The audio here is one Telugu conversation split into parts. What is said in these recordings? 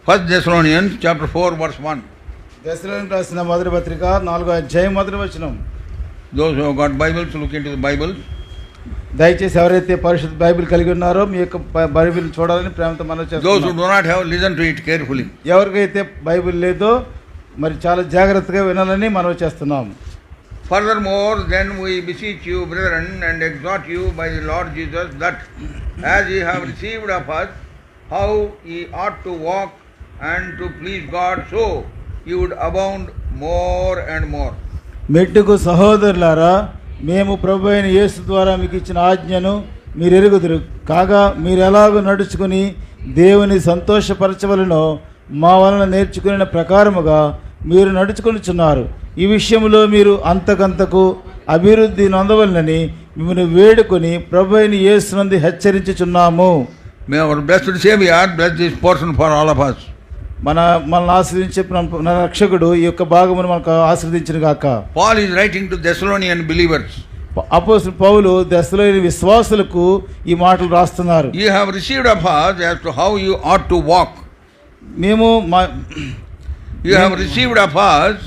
1 Thessalonians chapter 4 verse 1. దశలోనికి రాసిన మొదటి పత్రిక 4వ అధ్యాయం మొదటి వచనం. Those who have got Bibles, look into the Bible. దయచేసి ఎవరైతే పరిశుద్ధ బైబిల్ కలిగి ఉన్నారో మీ యొక్క బైబిల్ చూడాలని ప్రేమతో మనం Those who చేస్తున్నాం. do not have, listen to it carefully. ఎవరికైతే బైబిల్ లేదో మరి చాలా జాగ్రత్తగా వినాలని మనం చేస్తున్నాం. Furthermore, then we beseech you, brethren, and exhort you by the Lord Jesus, that as ye have received of us, how ye ought to walk and to please God, so ye would abound more and more. మెట్టుకు సహోదరులారా, మేము ప్రభు అయిన యేసు ద్వారా మీకు ఇచ్చిన ఆజ్ఞను మీరు ఎరుగుదురు కాగా మీరు ఎలాగో నడుచుకుని దేవుని సంతోషపరచవలనో మా వలన నేర్చుకునే ప్రకారముగా మీరు నడుచుకొనిచున్నారు. ఈ విషయంలో మీరు అంతకంతకు అభివృద్ధి నొందవలనని మిమ్మల్ని వేడుకొని ప్రభు అయిన యేసునందు హెచ్చరించుచున్నాము. May our blessed Savior bless this portion for all of us. మనల్ని ఆశ్రదించే మన రక్షకుడు ఈ యొక్క భాగమును మనకు ఆశ్రదించిన గాక. Paul is writing to Thessalonian believers. అపోస్తలుడు పౌలు దశలోని విశ్వాసులకు ఈ మాటలు రాస్తున్నారు. You have received of us as to how you ought to walk. You have received of us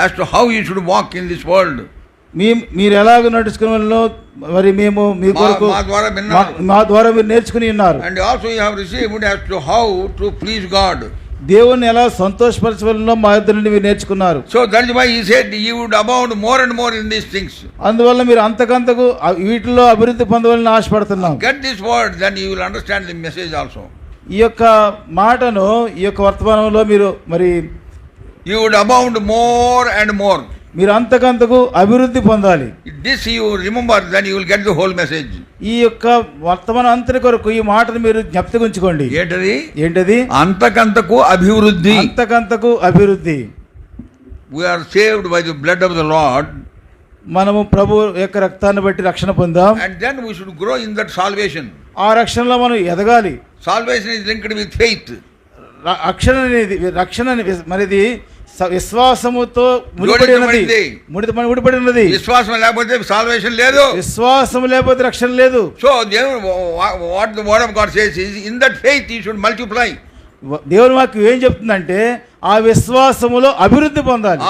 as to how you should walk in this world. మీరు ఎలాగ నడుచుకున్న మరి మేము మీ కొరకు మా ద్వారా మీరు నేర్చుకుని ఉన్నారు. And also you have received as to how to please God. దేవుని ఎలా సంతోషపరచవలనో మా యొద్ద నుండి మీరు నేర్చుకున్నారు. So that is why he said you would abound more and more in these things. అందువల్ల మీరు అంతకంతకు వీటిలో అభివృద్ధి పొందవాలని ఆశపడుతున్నాం. Get this word, then you will understand the message also. ఈ యొక్క మాటను ఈ యొక్క వర్తమానంలో మీరు మరి You would abound more and more. మీరు అంతకంతకు అభివృద్ధి పొందాలి. This you remember, then you will get the whole message. ఈ యొక్క వర్తమానం అంతటి కొరకు ఈ మాటను మీరు జ్ఞప్తికి ఉంచుకోండి. ఏంటది? అంతకంతకు అభివృద్ధి. అంతకంతకు అభివృద్ధి. We are saved by the blood of the Lord. మనము ప్రభు యొక్క రక్తాన్ని బట్టి రక్షణ పొందాం. And then we should grow in that salvation. ఆ రక్షణలో మనం ఎదగాలి. Salvation is linked with faith. రక్షణ మరిది విశ్వాసముతో ముడిపడి ఉన్నది. విశ్వాసం లేకపోతే salvation లేదు. విశ్వాసం లేకపోతే రక్షణ లేదు. So what the word of God says is, in that faith you should multiply. దేవుని వాక్యం ఏం చెప్తుందంటే ఆ విశ్వాసములో అభివృద్ధి పొందాలి.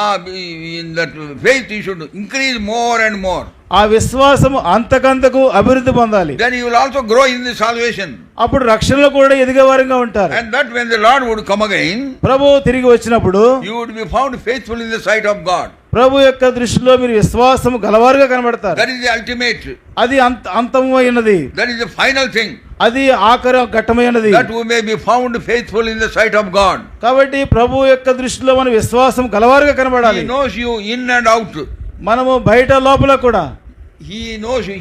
In that faith you should increase more and more. ఆ విశ్వాసము అంతకంతకు అభివృద్ధి పొందాలి. Then you will also grow in the salvation. అప్పుడు రక్షణలో కూడా ఎదిగేవారుగా ఉంటారు. And that when the Lord would come again, ప్రభువు తిరిగి వచ్చినప్పుడు you would be found faithful in the sight of God. ప్రభు యొక్క దృష్టిలో మీరు విశ్వాసము గలవారుగా కనబడతారు. That is the ultimate. అది అంతమైనది. That is the final thing. అది ఆఖరి ఘట్టమైనది. That we may be found faithful in the sight of God. కాబట్టి ప్రభు యొక్క దృష్టిలో మన విశ్వాసం గలవారుగా కనబడాలి. He knows you in and out. మనము బయట లోపల కూడా He knows you.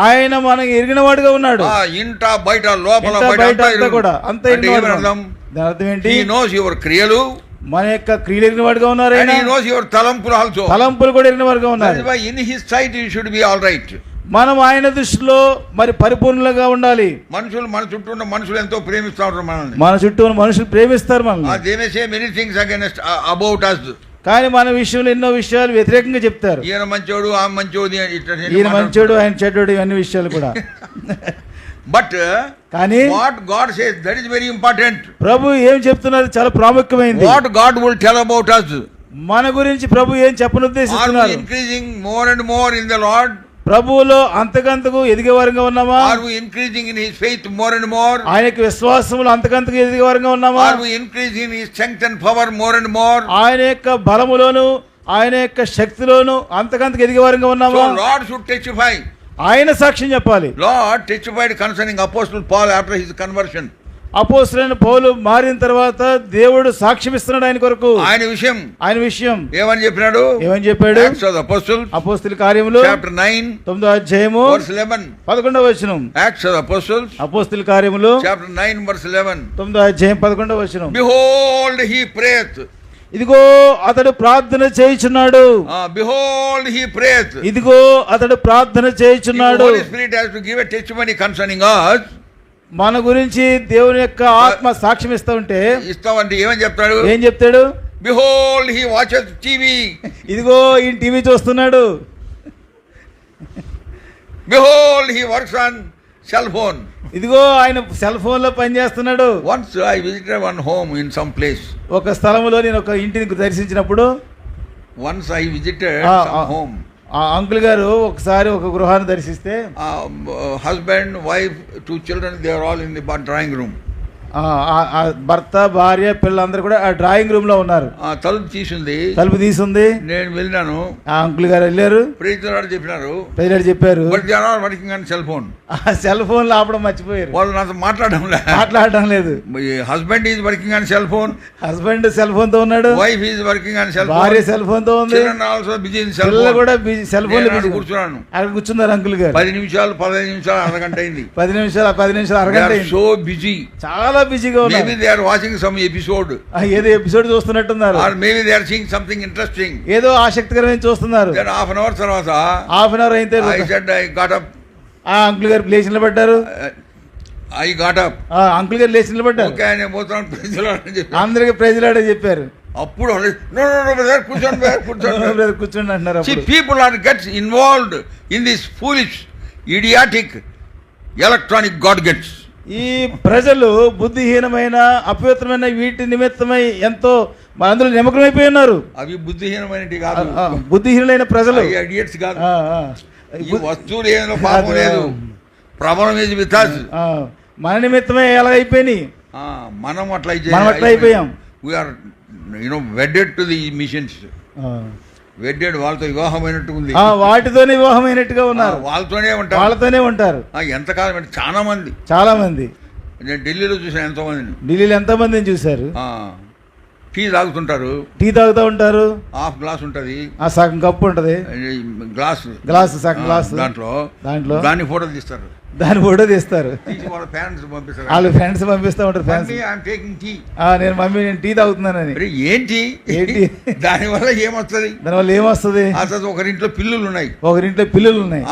ఆయన మనం ఎరిగినవాడుగా ఉన్నాడు. ఇంట బయట లోపల బయట కూడా అంత అర్థం ఏంటి? He knows your క్రియలు. మన యొక్క క్రియలు ఎరిగినవాడుగా ఉన్నారు. And he knows your తలంపులు also. తలంపులు కూడా ఎరిగినవాడుగా ఉన్నారు. That is why in his sight you should be all right. మనం ఆయన దృష్టిలో మరి పరిపూర్ణంగా ఉండాలి. మన చుట్టూ ఉన్న మనుషులు ఎంతో ప్రేమిస్తారు మనల్ని. మన చుట్టూ ఉన్న మనుషులు ప్రేమిస్తారు మనల్ని. They may say many things against about us. కానీ మన విషయంలో ఎన్నో విషయాలు వ్యతిరేకంగా చెప్తారు. ఈయన మంచోడు, ఆ మంచోడు, ఈయన మంచోడు, ఆయన చెడ్డోడు, అన్ని విషయాలు కూడా. బట్ కానీ what God says, that is very important. ప్రభు ఏం చెప్తున్నారు చాలా ప్రాముఖ్యమైనది. What God will tell about us. మన గురించి ప్రభు ఏం చెప్పనుద్దేశిస్తున్నారు? Increasing more and more in the Lord. ప్రభువులో అంతకంతకు ఎదిగేవారుగా ఉన్నామా? Are we increasing in his faith more and more? ఆయనకి విశ్వాసములో అంతకంతకు ఎదిగేవారుగా ఉన్నామా? Are we increasing in his strength and power more and more? ఆయన యొక్క బలములోను ఆయన యొక్క శక్తిలోను అంతకంతకు ఎదిగేవారుగా ఉన్నామా? So Lord should testify. ఆయన సాక్ష్యం చెప్పాలి. Lord testified concerning Apostle Paul after his conversion. అపోస్తలుడైన పౌలు మారిన తర్వాత దేవుడు సాక్ష్యం ఇస్తున్నాడు ఆయన కొరకు. ఆయన విషయం ఏమని చెప్పాడు? Acts of the Apostles, అపోస్తలుల కార్యములు chapter 9 9వ అధ్యాయము verse 11 11వ వచనం. Acts of the Apostles, అపోస్తలుల కార్యములు chapter 9 verse 11 9వ అధ్యాయం 11వ వచనం. Behold he prayeth. ఇదిగో అతడు ప్రార్థన చేయుచున్నాడు. Behold he prayeth. ఇదిగో అతడు ప్రార్థన చేయుచున్నాడు. Holy Spirit has to give a testimony concerning us. మన గురించి దేవుని యొక్క ఆత్మ సాక్ష్యం ఇస్తామంటే ఏమని చెప్తాడు? ఏం చెప్తాడు? Behold he watches TV. ఇదిగో ఈ టీవీ చూస్తున్నాడు. Behold he works on cell phone. ఇదిగో ఆయన సెల్ ఫోన్ లో పనిచేస్తున్నాడు. Once I visited one home in some place. ఒక స్థలంలో నేను ఒక ఇంటిని దర్శించినప్పుడు Once I visited some home. ఆ అంకుల్ గారు ఒకసారి ఒక గృహాన్ని దర్శిస్తే Husband, wife, 2 children, they are all in the drawing room. ఆ భర్త భార్య పిల్లలందరూ కూడా ఆ డ్రాయింగ్ రూమ్ లో ఉన్నారు. తలుపు తీసుంది, తలుపు తీసుంది. నేను వెళ్ళాను. ఆ అంకుల్ గారు వెళ్ళారు, ప్రైజ్ లార్డ్ చెప్పినారు. ప్రైజ్ లార్డ్ చెప్పారు. But they are not working on cell phone. ఆ సెల్ ఫోన్ లో ఆపడం మర్చిపోయారు. వాళ్ళు నాతో మాట్లాడడం లేదు. Husband is working on cell phone. హస్బెండ్ సెల్ ఫోన్ తో ఉన్నాడు. Wife is working on cell phone. భార్య సెల్ ఫోన్ తో ఉంది. Children also busy in cell phone. పిల్లలు కూడా బిజీ సెల్ ఫోన్ లో కూర్చున్నాను. అక్కడ కూర్చున్నారు అంకుల్ గారు. 10 నిమిషాలు 15 నిమిషాలు అరగంట అయింది. 10 నిమిషాలు అరగంట అయింది. సో బిజీ, చాలా బిజీగా ఉన్నారు. Maybe they are watching some episode. ఏదో episode చూస్తున్నట్టున్నారు. Or maybe they are seeing something interesting. ఏదో ఆసక్తికరమైన చూస్తున్నారు. Then half an hour తర్వాత హాఫ్ అన్ అవర్ అయితే I said I got up. ఆ అంకుల్ గారు లేచి నిలబడ్డారు. I got up. ఆ అంకుల్ గారు లేచి నిలబడ్డారు. ఓకే నేను పోతాను ప్రైజ్ లార్డ్ అని చెప్పి అందరికి ప్రైజ్ లార్డ్ అని చెప్పారు. అప్పుడు నో బ్రదర్ కూర్చోండి కూర్చోండి అంటున్నారు. See, people are gets involved in this foolish, idiotic, electronic gadgets. ఈ ప్రజలు బుద్ధిహీనమైన అపవిత్రమైన వీటి నిమిత్తమై ఎంతో అందులో నిమగ్నమైపోయి ఉన్నారు. అవి బుద్ధిహీనమైనవి కాదు, బుద్ధిహీనులైన ప్రజలు, ఇడియట్స్ కాదు. ఈ వస్తువులు ఏదో పాపం లేదు, ప్రాబ్లం ఈజ్ విత్ us. మన నిమిత్తమే ఎలా అయిపోయినాయి. మనం అట్లా అయిపోయాం. we are wedded to the missions. Wedded, వాళ్ళతో వివాహమైనట్టు ఉంది. వాటితోనే వివాహమైనట్టుగా ఉన్నారు. వాళ్ళతోనే ఉంటారు. ఎంతకాలం అంటే చాలా మంది. నేను ఢిల్లీలో చూసాను ఎంతో మందిని చూశారు. టీ తాగుతుంటారు. టీ తాగుతూ ఉంటారు. హాఫ్ గ్లాస్ ఉంటది, సగం కప్పు ఉంటది, గ్లాస్ సగం గ్లాస్. దాంట్లో దాన్ని ఫోటోలు తీస్తారు. వాళ్ళు ఫ్రెండ్స్ పంపిస్తూ ఉంటారు. నేను మమ్మీ నేను టీ తాగుతున్నానని. ఏంటి దానివల్ల ఏమొస్తుంది? ఒకరింట్లో పిల్లులు ఉన్నాయి.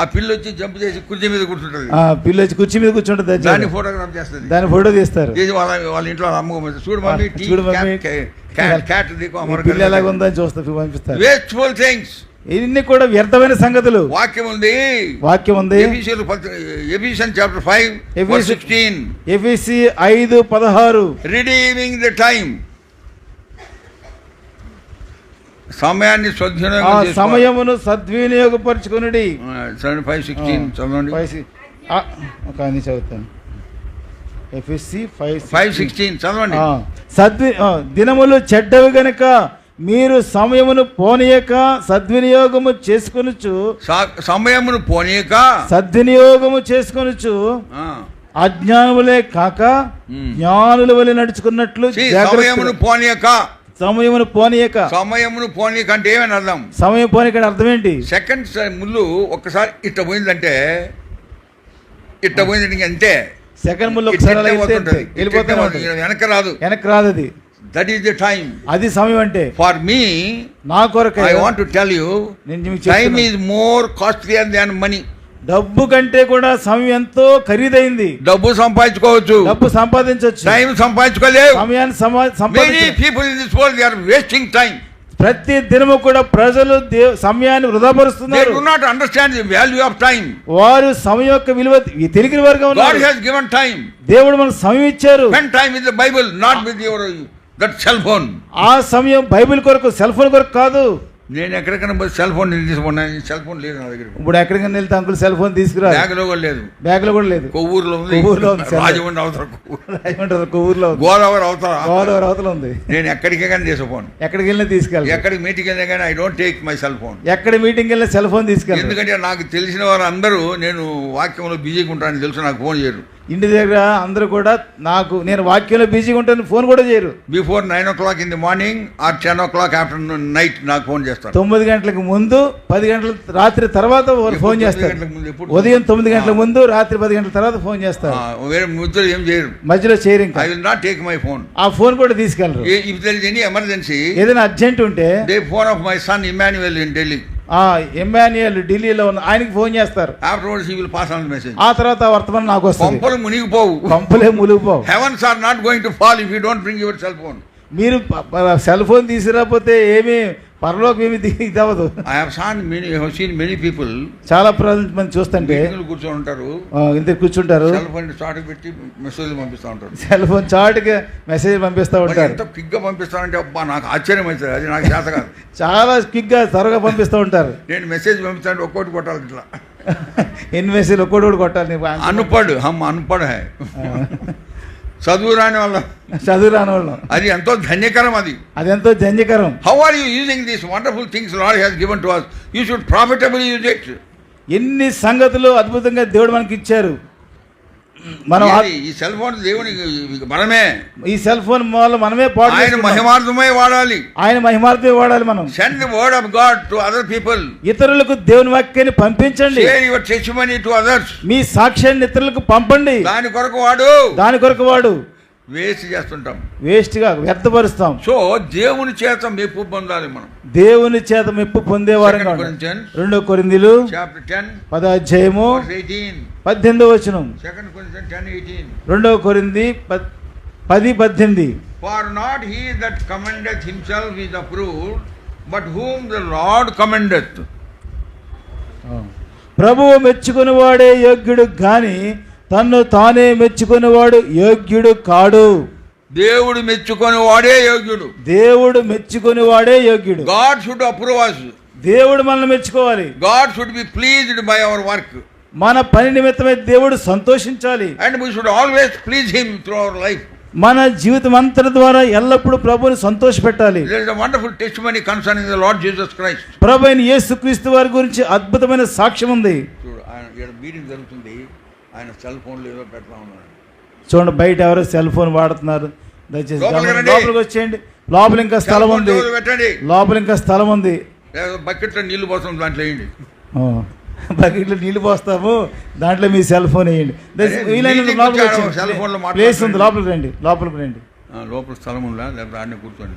ఆ పిల్లు వచ్చి జంప్ చేసి కుర్చీ మీద కూర్చుంటది. కుర్చీ మీద కూర్చుంటది. దాన్ని ఫోటోగ్రాఫ్ చేస్తుంది. దాన్ని ఫోటో తీస్తారు. వాళ్ళ ఇంట్లో అమ్మ చూడు మమ్మీ క్యాట్ పిల్ల ఎలాగుందని చూస్తే పంపిస్తారు. వేస్ట్ఫుల్ థింగ్స్, ఇన్ని కూడా వ్యర్థమైన సంగతులు. వాక్యం ఉంది. Ephesians chapter 5:16. ఎఫెసీ 5:16. Redeeming the time, సమయాన్ని సమయమును సద్వినియోగపరచుకునుడి. 5:16 చదవండి. చదువుతాను. ఎఫెసీ 5:16 చదవండి. దినములు చెడ్డవి గనుక మీరు సమయమును పోనీయక సద్వినియోగము చేసుకొనుచు. సద్వినియోగము చేసుకొనుచు అజ్ఞానులే కాక జ్ఞానుల వలె నడుచుకున్నట్లు. సమయమును పోనీయక అంటే ఏమని అర్థం? సమయం పోనీక అర్థం ఏంటి? సెకండ్స్ ముళ్ళు ఒక్కసారి ఇట్ట పోయిందంటే అంతే. సెకండ్ ముళ్ళు ఒకసారి వెనక్కి రాదు. అది దట్ ఈస్ ద టైం. అది సమయం అంటే. ఫర్ మీ, నా కొరకు I want to tell you, time is more costlier than money. డబ్బు కంటే కూడా సమయం ఎంతో ఖరీదైంది. డబ్బు సంపాదించవచ్చు, టైం సంపాదించుకోలేవు. సమయాన్ని people in this world they are wasting time. ప్రతి దినము కూడా ప్రజలు సమయాన్ని వృధాపరుస్తున్నారు. They do not understand the value of time. వారు సమయం యొక్క విలువ తెలియని వారుగా ఉన్నారు. God has given time. దేవుడు మనకు సమయం ఇచ్చారు. Spend time with the Bible, not with your that cell phone. ఆ సమయం బైబిల్ కొరకు, సెల్ ఫోన్ కొరకు కాదు. నేను ఎక్కడికైనా సెల్ ఫోన్ తీసుకున్నాను. సెల్ ఫోన్ లేదు నా దగ్గర. ఇప్పుడు ఎక్కడికైనా వెళ్తే అంకుల్ సెల్ ఫోన్ తీసుకురా. బ్యాగ్ లో కూడా లేదు. కొవ్వూరులో ఉంది. రాజమండ్రి అవతల, కొవ్వూరులో, గోదావరి అవతల ఉంది. నేను ఎక్కడికైనా తీసుకోను. ఎక్కడికి వెళ్ళినా తీసుకెళ్ళి. ఎక్కడికి మీటింగ్ వెళ్ళినా కానీ I don't take my cell phone. ఎక్కడ మీటింగ్ వెళ్ళినా సెల్ ఫోన్ తీసుకెళ్ళి. ఎందుకంటే నాకు తెలిసిన వారు అందరూ నేను వాక్యంలో బిజీగా ఉంటానని తెలుసు, నాకు ఫోన్ చేయరు. ఇంటి దగ్గర అందరూ కూడా నేను వాక్యంలో బిజీగా ఉంటాను, ఫోన్ కూడా చేయరు. Before 9 o'clock in the morning or 10 o'clock afternoon night నాకు ఫోన్ చేస్తారు. 9 గంటలకు ముందు, 10 గంటల రాత్రి తర్వాత ఫోన్ చేస్తారు. ఉదయం 9 గంటల ముందు, రాత్రి 10 గంటల తర్వాత ఫోన్ చేస్తారు. ఏం చేయరు, మధ్యలో చేయరు. ఇంకా I will not take my phone. ఆ ఫోన్ కూడా తీసుకెళ్ళరు. If there is any emergency, ఏదైనా అర్జెంట్ ఉంటే, they phone of my son Emmanuel in Delhi. Emmanuel ఢిల్లీలో ఉన్న ఆయనకి ఫోన్ చేస్తారు. Afterwards he will pass on the message. ఆ తర్వాత వర్తమానం నాకు వస్తుంది. పంపలు మునిగిపోవు. Heavens are not going to fall if you don't bring your cell phone. మీరు సెల్ ఫోన్ తీసుకురాకపోతే ఏమీ పరలోకం ఏమి ఇది అవ్వదు. I have seen many people చాలా మంది చూస్తుంటే మీటింగ్లు కూర్చొని ఉంటారు, ఇంత కూర్చుంటారు, సెల్ ఫోన్ చాటుకు పెట్టి మెసేజ్లు పంపిస్తూ ఉంటారు. సెల్ ఫోన్ చాటుగా మెసేజ్ పంపిస్తూ ఉంటారు. ఎంత క్విక్గా పంపిస్తానంటే అబ్బా నాకు ఆశ్చర్యం అవుతుంది, అది నాకు చేత కాదు. చాలా క్విక్గా త్వరగా పంపిస్తూ ఉంటారు. నేను మెసేజ్ పంపిస్తానంటే ఒక్కోటి కొట్టాలి ఇట్లా. ఎన్ని మెసేజ్ ఒక్కోటి కొట్టాలి. అనుపడు అనుపడు హై చదువు రాని వాళ్ళం, చదువు రాని వాళ్ళం. అది ఎంతో ధన్యకరం, అది ఎంతో ధన్యకరం. How are you using these wonderful things Lord has given to us? You should profitable use it. ఎన్ని సంగతులు అద్భుతంగా దేవుడు మనకి ఇచ్చారు. మనం ఈ సెల్ ఫోన్ దేవుని మనమే, ఈ సెల్ ఫోన్ వల్ల మనమే ఆయన మహిమార్థమై వాడాలి, ఆయన మహిమార్థమే వాడాలి. మనం send the word of God to other people. ఇతరులకు దేవుని వాక్యాన్ని పంపించండి. Share your testimony to others. మీ సాక్ష్యాన్ని ఇతరులకు పంపండి. దాని కొరకు వాడు వేస్ట్ చేస్తుంటాం, వేస్ట్గా వ్యర్థపరుస్తాం. సో దేవుని చేత మెప్పు పొందాలి మనం, దేవుని చేత మెప్పు పొందేవారంగా. 2 కొరింథీయులు చాప్టర్ 10 10వ అధ్యాయము 18వ వచనం. 2 Corinthians 10:18. 2 కొరింథీ 10:18. For not he that commendeth himself is approved, but whom the Lord commendeth. ప్రభువు మెచ్చుకుని వాడే యోగ్యుడు గాని తన్ను తానే మెచ్చుకునేవాడు యోగ్యుడు కాడు. దేవుడు మెచ్చుకొని వాడే యోగ్యుడు. దేవుడు మెచ్చుకొని వాడే యోగ్యుడు. God should approve us. దేవుడు మనల్ని మెచ్చుకోవాలి. God should be pleased by our work. మన పని నిమిత్తమై దేవుడు సంతోషించాలి. And we should always please him through our life. మన జీవితం అంతటి ద్వారా ఎల్లప్పుడూ ప్రభువుని సంతోషపెట్టాలి. There is a wonderful testimony concerning the Lord Jesus Christ. ప్రభువైన యేసుక్రీస్తు వారి గురించి అద్భుతమైన సాక్ష్యం ఉంది. చూడు, ఆయన మీటింగ్ జరుగుతుంది, ఆయన సెల్ ఫోన్లో ఏదో పెడతా ఉన్నాడు. చూడండి, బయట ఎవరో సెల్ ఫోన్ వాడుతున్నారు. దయచేసి లోపలికి వచ్చేయండి. లోపల ఇంకా స్థలం ఉంది, లోపల ఇంకా స్థలం ఉంది. బకెట్లో నీళ్లు పోస్తాం, దాంట్లో వేయండి. బకెట్లో నీళ్లు పోస్తాము, దాంట్లో మీ సెల్ ఫోన్ వేయండి. ప్లేస్ ఉంది, లోపలికి రండి. లోపల స్థలం ఉందా, లేకపోతే ఆడనే కూర్చోండి.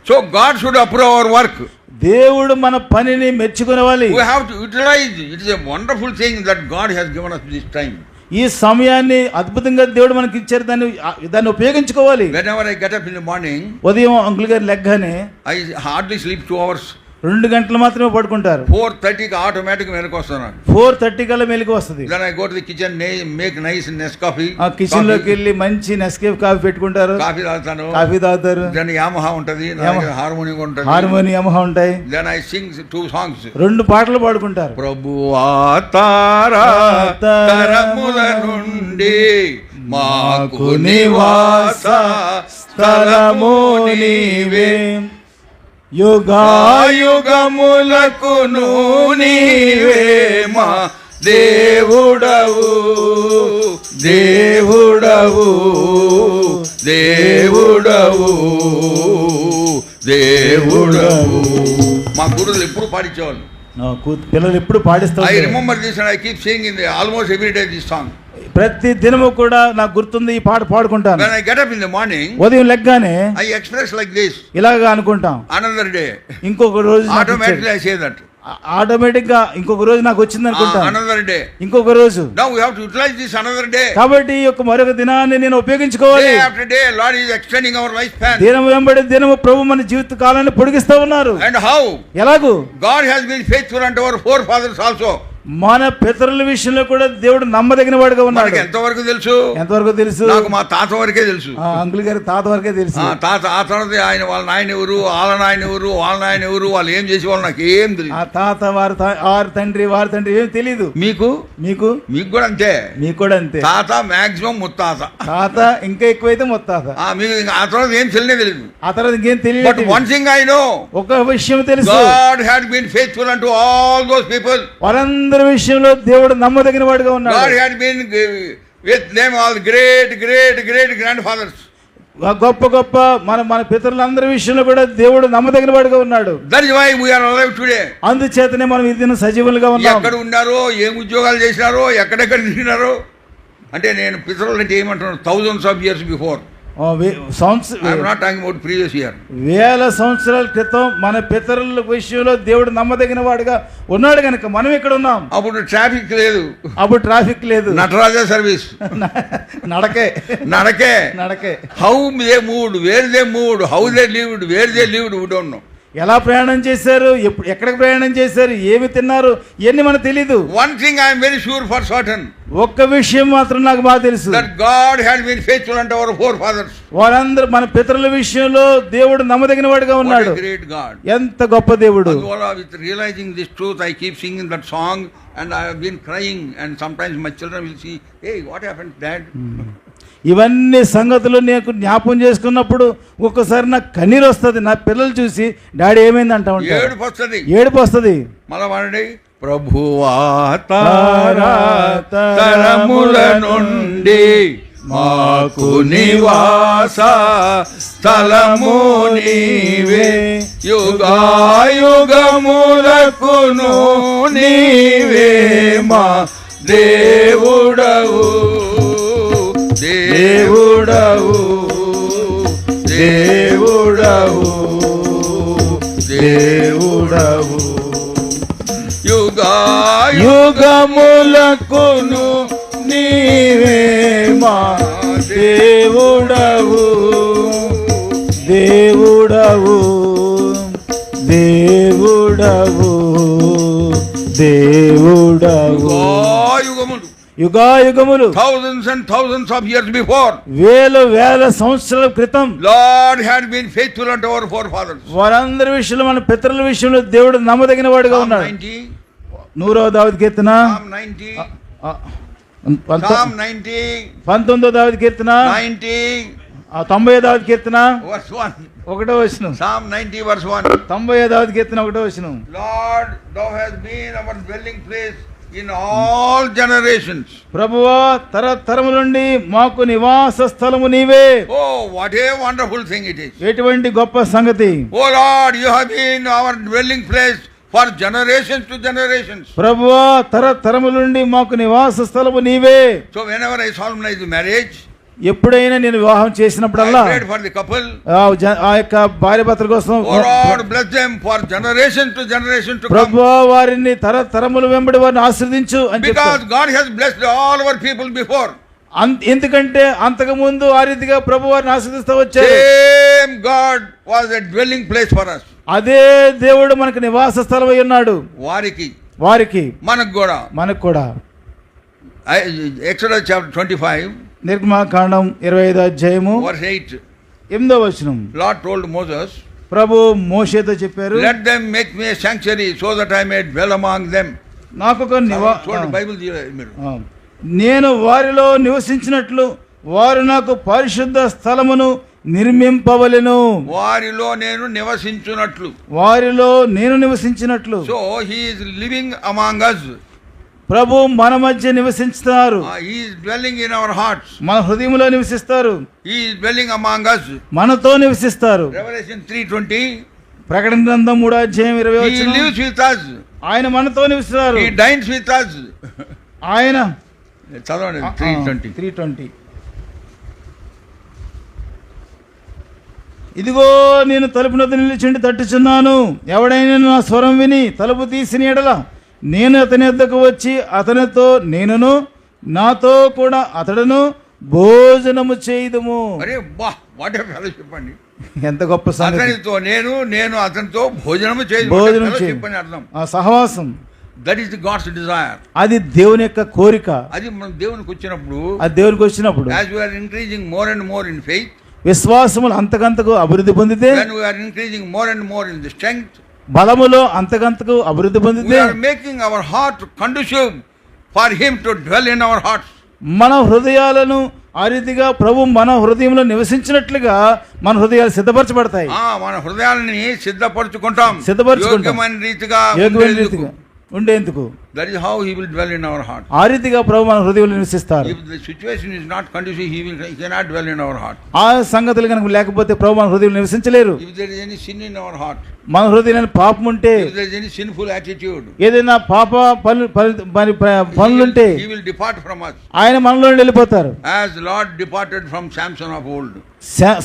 So God should approve our work. దేవుడు మన పనిని మెచ్చుకునేవాలి. We have to utilize it. It is a wonderful thing that God has given us this time. ఈ సమయాన్ని అద్భుతంగా దేవుడు మనకి ఇచ్చారు, దాన్ని ఉపయోగించుకోవాలి. Whenever I get up in the morning, ఉదయం అంకుల్ గారు లెగ్గానే I hardly sleep 2 hours. 2 గంటలు మాత్రమే పడుకుంటారు. 4:30కి ఆటోమేటిక్ మెలకు వస్తాను. 4:30 కల్లా మెలకు వస్తుంది. Then I go to the kitchen, make nice Nescafe. ఆ కిచెన్ లోకి వెళ్ళి మంచి నెస్కేఫ్ కాఫీ పెట్టుకుంటారు, కాఫీ తాగుతారు. Then Yamaha ఉంటది, హార్మోనియం ఉంటది, Yamaha ఉంటాయి. Then I sing 2 songs. 2 పాటలు పాడుకుంటారు. ప్రభువా తరముల నుండి మాకు నివాస స్థలము నీవే, యుగాయుగములకును నీవే మా దేవుడవు దేవుడవు దేవుడవు దేవుడవు. మా గురువులు ఎప్పుడు పాడించేవాళ్ళు, పిల్లలు ఎప్పుడు పాడిస్తారు. I remember this and I keep singing almost every day this song. ప్రతి దినము కూడా నాకు గుర్తుంది, ఈ పాట పాడుకుంటాను. When I get up in the morning, ఉదయం లెగ్గానే I express like this. ఇలాగా అనుకుంటాం. Another day, ఇంకొక రోజు automatically I say that. Automatic గా ఇంకొక రోజు నాకు వచ్చింది అనుకుంటాను. Another day, ఇంకొక రోజు. Now we have to utilize this another day. కాబట్టి ఈ యొక్క మరొక దినాన్ని నేను ఉపయోగించుకోవాలి. Day after day, Lord is extending our lifespan. దినము వెంబడి దినము ప్రభు మన జీవిత కాలాన్ని పొడిగిస్తూ ఉన్నారు. And how? ఎలాగూ? God has been faithful unto our forefathers also. మన పితరుల విషయంలో కూడా దేవుడు నమ్మదగిన వాడుగా ఉన్నాడు. ఎంతవరకు తెలుసు? నాకు మా తాత వరకే తెలుసు. అంకుల్ గారి తాత వరకే తెలుసు. తాత ఆ తర్వాత ఆయన వాళ్ళ నాయన ఎవరు, వాళ్ళ నాయన ఎవరు, వాళ్ళ నాయన ఎవరు, వాళ్ళు ఏం చేసేవాళ్ళు నాకు ఏం తెలియదు. ఆ తాత వారి తండ్రి ఏం తెలియదు. మీకు కూడా అంతే. మీకు కూడా అంతే. తాత మాక్సిమం ముత్తాత, తాత ఇంకా ఎక్కువైతే ముత్తాత. మీకు ఆ తర్వాత ఏం తెలియదు. ఆ తర్వాత ఇంకేం తెలియదు. But one thing I know, ఒక విషయం తెలుసు. God had been faithful unto all those people. వారందరి విషయంలో దేవుడు నమ్మదగిన వాడుగా ఉన్నాడు. God had been with them all great grandfathers. గొప్ప మన పితరులందరి విషయంలో కూడా దేవుడు నమ్మదగిన వాడుగా ఉన్నాడు. That is why we are alive today. అందుచేతనే మనం ఈ దినం సజీవులుగా ఉన్నాం. ఎక్కడ ఉన్నారో, ఏం ఉద్యోగాలు చేసినారో, ఎక్కడెక్కడ తిరిగినారో, అంటే నేను పితరులు అంటే ఏమంటున్నాను, thousands of years before. I am not talking about previous year. వేల సంవత్సరాల క్రితం మన పితరుల విషయంలో దేవుడు నమ్మదగిన వాడుగా ఉన్నాడు కనుక మనం ఇక్కడ ఉన్నాం. అప్పుడు ట్రాఫిక్ లేదు, అప్పుడు ట్రాఫిక్ లేదు, నటరాజ సర్వీస్, నడకే నడకే. నడకే. How they moved, where they moved, how they lived, where they lived, we don't know. ఎలా ప్రయాణం చేశారు, ఎక్కడికి ప్రయాణం చేశారు, ఏమి తిన్నారు, ఇవన్నీ మనకు తెలీదు. One thing I am very sure for certain, ఒక్క విషయం మాత్రం నాకు బాగా తెలుసు, that God had been faithful unto our forefathers. వారందరూ మన పితరుల విషయంలో దేవుడు నమ్మదగిన వాడుగా ఉన్నాడు. What a great God. ఎంత గొప్ప దేవుడు. With realizing this truth, I keep singing that song and I have been crying, and sometimes my children will see, hey, what happened, Dad? ఇవన్నీ సంగతులు నేను జ్ఞాపం చేసుకున్నప్పుడు ఒక్కసారి నాకు కన్నీరు వస్తుంది. నా పిల్లలు చూసి డాడీ ఏమైంది అంటా ఉంటారు, ఏడుపు వస్తుంది. మళ్ళా వాడండి, ప్రభువా తరముల నుండి మాకు నివాస స్థలము నీవే, యుగాయుగములకును నీవే మా దేవుడవు, దేవుడవు, దేవుడవు, దేవుడవు, యుగాయుగములకును నీవే మా దేవుడవు, దేవుడవు, దేవుడవు, దేవుడవు. యుగాయుగములు, thousands and thousands of years before, వేల సంవత్సరాల క్రితం, Lord had been faithful unto our forefathers. వారందరి విషయంలో మన పితరుల విషయంలో దేవుడు నమ్మదగిన వాడుగా ఉన్నాడు. 100వ దావీదు కీర్తన, Psalm 90, Psalm 90, 19వ దావీదు కీర్తన, 90, 90వ దావీదు కీర్తన verse 1, 1వ వచనం. Psalm 90 verse 1, 90వ దావీదు కీర్తన 1వ వచనం. Lord, thou hast been our dwelling place in all generations. ప్రభువా తరతరముల నుండి మాకు నివాస స్థలము నీవే. Oh, what a wonderful thing it is. ఎటువంటి గొప్ప సంగతి. Oh Lord, you have been our dwelling place for generations to generations. ప్రభువా తరతరముల నుండి మాకు నివాస స్థలము నీవే. So whenever I solemnize the marriage, ఎప్పుడైనా నేను వివాహం చేసినప్పుడల్లా I prayed for the couple. ఆ యొక్క భార్య భర్తల కోసం, Oh Lord, bless them for generation to generation to come. ప్రభువా వారిని తరతరముల వెంబడి వారిని ఆశీర్వదించు అని చెప్పారు. Because God has blessed all our people before. ఎందుకంటే అంతకు ముందు ఆ రీతిగా ప్రభు వారిని ఆశీర్వదిస్తూ వచ్చారు. Same God was a dwelling place for us. అదే దేవుడు మనకు నివాస స్థలం అయి ఉన్నాడు. వారికి మనకు కూడా. Exodus chapter 25, నిర్గమకాండం 25వ అధ్యాయము verse 8, 8వ వచనం. Lord told Moses, ప్రభు మోషేతో చెప్పారు, let them make me a sanctuary so that I may dwell among them. నాకొక బైబిల్ నేను వారిలో నివసించినట్లు వారు నాకు పరిశుద్ధ స్థలమును నిర్మింపవలెను. వారిలో నేను నివసించినట్లు. So he is living among us. ప్రభు మన మధ్య నివసిస్తున్నారు. He is dwelling in our hearts. మన హృదయంలో నివసిస్తారు. He is dwelling among us. మనతో నివసిస్తారు. Revelation 3:20, ప్రకటన గ్రంథం 3వ అధ్యాయం 20వ వచనం. He lives with us. ఆయన మనతో నివసిస్తారు. He dines with us. ఆయన చదవండి 3:20. ఇదిగో నేను తలుపు నొద్ద నిలిచిండి తట్టుచున్నాను. ఎవడైనా నా స్వరం విని తలుపు తీసిన ఎడల నేను అతని వద్దకు వచ్చి అతనితో నేనును నాతో కూడా అతడును భోజనము చేయుదుము. ఎంత గొప్ప సంగతి. నేను అతనితో భోజనము చేయు. సహవాసం. That is the God's desire. అది దేవుని యొక్క కోరిక. అది మనం దేవునికి వచ్చినప్పుడు as we are increasing more and more in faith, విశ్వాసములు అంతకంతకు అభివృద్ధి పొందితే, when we are increasing more and more in the strength, బలములో అంతకంతకు అభివృద్ధి పొందితే, we are making our heart conducive for him to dwell in our hearts. మన హృదయాలను ఆ రీతిగా ప్రభు మన హృదయంలో నివసించినట్లుగా మన హృదయాలు సిద్ధపరచబడతాయి. మన హృదయాలని సిద్ధపరచుకుంటాం యోగ్యమైన రీతిగా ఉండేందుకు. That is how he will dwell in our heart. ఆ రీతిగా ప్రభు మన హృదయంలో నివసిస్తారు. If the situation is not conducive, he cannot dwell in our heart. ఆ సంగతులు కనుక లేకపోతే ప్రభు మన హృదయంలో నివసించలేరు. If there is any sin in our heart, మన హృదయంలో పాపం ఉంటే, if there is any sinful attitude, ఏదైనా పాప పనులుంటే he will depart from us. ఆయన మనలో నుండి వెళ్ళిపోతారు. As Lord departed from Samson of old,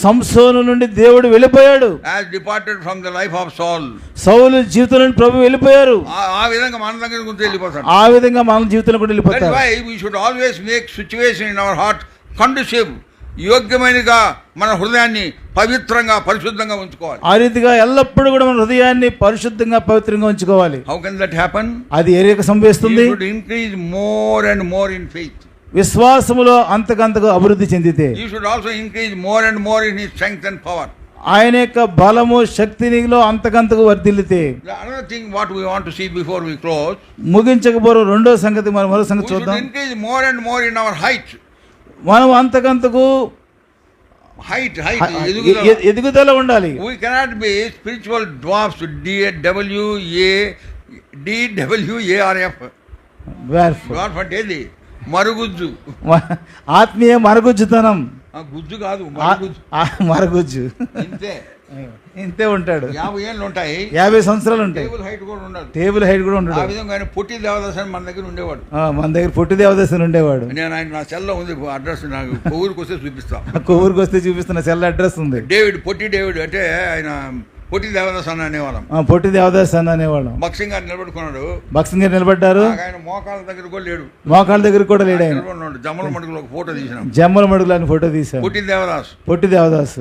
సంసోను నుండి దేవుడు వెళ్ళిపోయాడు. as departed from the life of Saul, సౌలు జీవితం నుండి ప్రభు వెళ్ళిపోయారు. ఆ విధంగా మన దగ్గర నుంచి వెళ్ళిపోతాడు. ఆ విధంగా మన జీవితంలో కూడా వెళ్ళిపోతారు. That's why we should always make situation in our heart conducive, యోగ్యమైనగా మన హృదయాన్ని పవిత్రంగా పరిశుద్ధంగా ఉంచుకోవాలి. ఆ రీతిగా ఎల్లప్పుడూ కూడా మన హృదయాన్ని పరిశుద్ధంగా పవిత్రంగా ఉంచుకోవాలి. How can that happen? అది ఏ రీతిగా సంభవిస్తుంది? You should increase more and more in faith. విశ్వాసములో అంతకంతకు అభివృద్ధి చెందితే, you should also increase more and more in his strength and power. ఆయన యొక్క బలము శక్తిలో అంతకంతకు వర్ధిల్లితే. Another thing what we want to see before we close, ముగించకపోరు రెండో సంగతి మరో సంగతి చూద్దాం. we should increase more and more in our height. మనం అంతకంతకు ఎదుగుదల ఉండాలి. We cannot be spiritual dwarfs, DWARF. dwarf అంటే ఏది? మరుగుజ్జు. ఆత్మీయ మరుగుజ్జుతనం. గుజ్జు కాదు, మరుగుజ్జు. ఇంతే ఇంతే ఉంటాడు. 50 ఏళ్ళు ఉంటాయి, 50 సంవత్సరాలు ఉంటాయి. టేబుల్ హైట్ కూడా ఉండదు. టేబుల్ హైట్ కూడా ఉండదు. ఆ విధంగా ఆయన పొట్టి దేవదాసన్ మన దగ్గర ఉండేవాడు. మన దగ్గర పొట్టి దేవదాసన్ ఉండేవాడు. నేను ఆయన నా సెల్లో ఉంది అడ్రస్, నాకు కొవ్వూరుకి వస్తే చూపిస్తా. కొవ్వూరుకి వస్తే చూపిస్తున్న సెల్ అడ్రస్ ఉంది. పొట్టి డేవిడ్ అంటే ఆయన పొట్టి దేవదాసన్ అనేవాళ్ళం. పొట్టి దేవదాసన్ అనేవాళ్ళం. బక్సింగ్ గారు నిలబడుకున్నాడు. బక్సింగ్ గారు నిలబడ్డారు. ఆయన మోకాళ్ళ దగ్గర కూడా లేడు. మోకాళ్ళ దగ్గర కూడా లేడు. ఆయన జమ్మల మడుగులో ఒక ఫోటో తీసినాం. జమ్మల మడుగులో ఫోటో తీసాం. పొట్టి దేవదాస్. పొట్టి దేవదాస్.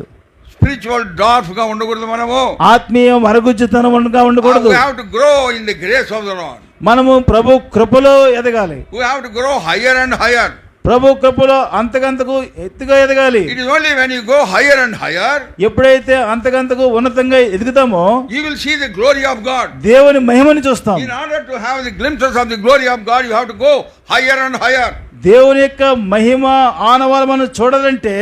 స్పిరిచువల్ డార్ఫ్ గా ఉండకూడదు. మనము ఆత్మీయ మరుగుజ్జుతనంగా ఉండకూడదు. We have to grow in the grace of the Lord. మనము ప్రభు కృపలో ఎదగాలి. We have to grow higher and higher. ప్రభు కృపలో అంతకంతకు ఎత్తుగా ఎదగాలి. It is only when you go higher and higher, ఎప్పుడైతే అంతకంతకు ఉన్నతంగా ఎదుగుతామో, you will see the glory of God. దేవుని మహిమను చూస్తాం. In order to have the glimpses of the glory of God, you have to go higher and higher. దేవుని యొక్క మహిమ ఆనవాలు మనం చూడాలంటే,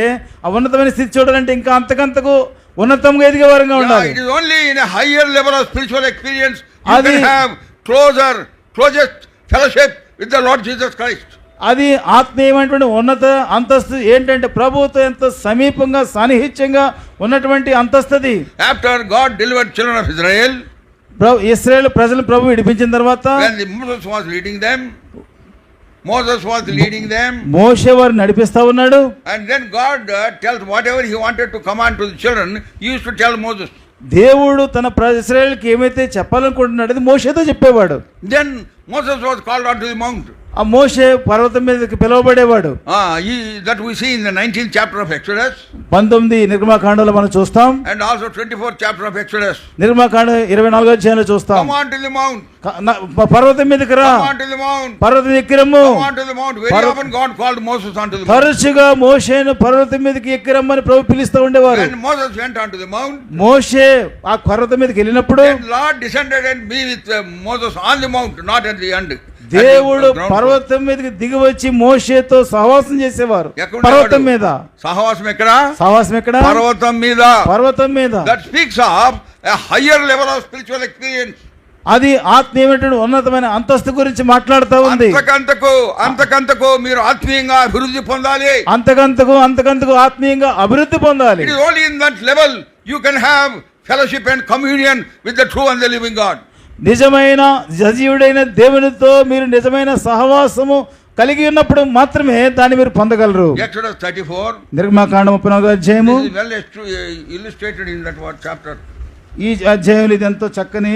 ఆ ఉన్నతమైన స్థితి చూడాలంటే ఇంకా అంతకంతకు ఉన్నతంగా ఎదిగే వారంగా ఉండాలి. It is only in a higher level of spiritual experience you can have closest fellowship with the Lord Jesus Christ. అది ఆత్మీయమైనటువంటి ఉన్నత అంతస్తు ఏంటంటే ప్రభువుతో ఎంతో సమీపంగా సాన్నిహిత్యంగా ఉన్నటువంటి అంతస్తుది. After God delivered children of Israel, ఇశ్రాయేలు ప్రజలు ప్రభు విడిపించిన తర్వాత, when Moses was leading them, మోషే వారు నడిపిస్తా ఉన్నాడు. And then God tells whatever he wanted to command to the children, he used to tell Moses. దేవుడు తన ఇశ్రాయేలుకి ఏమైతే చెప్పాలనుకుంటున్నాడో అది మోషేతో చెప్పేవాడు. Then Moses was called onto the mount. ఆ మోషే పర్వతం మీదకి పిలువబడేవాడు. That we see in the 19th chapter of Exodus. 19 నిర్గమకాండలో మనం చూస్తాం. And also 24th chapter of Exodus. నిర్గమకాండ 24వ అధ్యాయంలో చూస్తాం. Come on to the mount. పర్వతం మీదకి రా. Come on to the mount. పర్వతం ఎక్కిరమ్ము. Come on to the mount. Very often God called Moses onto the mount. తరచుగా మోషేను పర్వతం మీదకి ఎక్కిరమ్మని ప్రభు పిలుస్తూ ఉండేవారు. And Moses went onto the mount. మోషే ఆ పర్వతం మీదకి వెళ్ళినప్పుడు, then Lord descended and be with Moses on the mount, not at the end. దేవుడు పర్వతం మీదకి దిగి వచ్చి మోషేతో సహవాసం చేసేవారు. పర్వతం మీద సహవాసం ఎక్కడ? సహవాసం ఎక్కడ? పర్వతం మీద. పర్వతం మీద. That speaks of a higher level of spiritual experience. అది ఆత్మీయమైన ఉన్నతమైన అంతస్తు గురించి మాట్లాడుతూ ఉంది. అంతకంతకు మీరు ఆత్మీయంగా అభివృద్ధి పొందాలి. అంతకంతకు ఆత్మీయంగా అభివృద్ధి పొందాలి. It is only in that level you can have fellowship and communion with the true and the living God. నిజమైన సజీవుడైన దేవునితో మీరు నిజమైన సహవాసము కలిగి ఉన్నప్పుడు మాత్రమే దాన్ని మీరు పొందగలరు. Exodus 34. నిర్గమకాండ 34వ అధ్యాయము. This is well illustrated in that chapter. ఈ అధ్యాయంలో ఇది ఎంతో చక్కని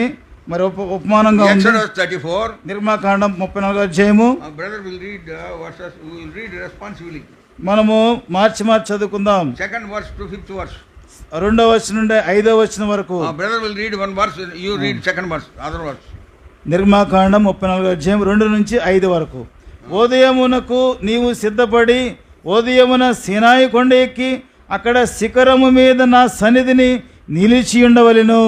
మరి ఉపమానంగా ఉంది. Exodus 34. నిర్గమకాండ 34వ అధ్యాయము. Brother will read verses. We will read responsibly. మనము మార్చి చదువుకుందాం. 2nd verse to 5th verse. 2వ వచనం నుండి 5వ వచనం వరకు. Brother will read one verse, you read 2nd verse, other verse. నిర్గమకాండం 34వ అధ్యాయం 2 నుంచి 5 వరకు. ఉదయమునకు నీవు సిద్ధపడి ఉదయమున సీనాయి కొండ ఎక్కి అక్కడ శిఖరము మీద నా సన్నిధిని నిలిచి ఉండవలెను.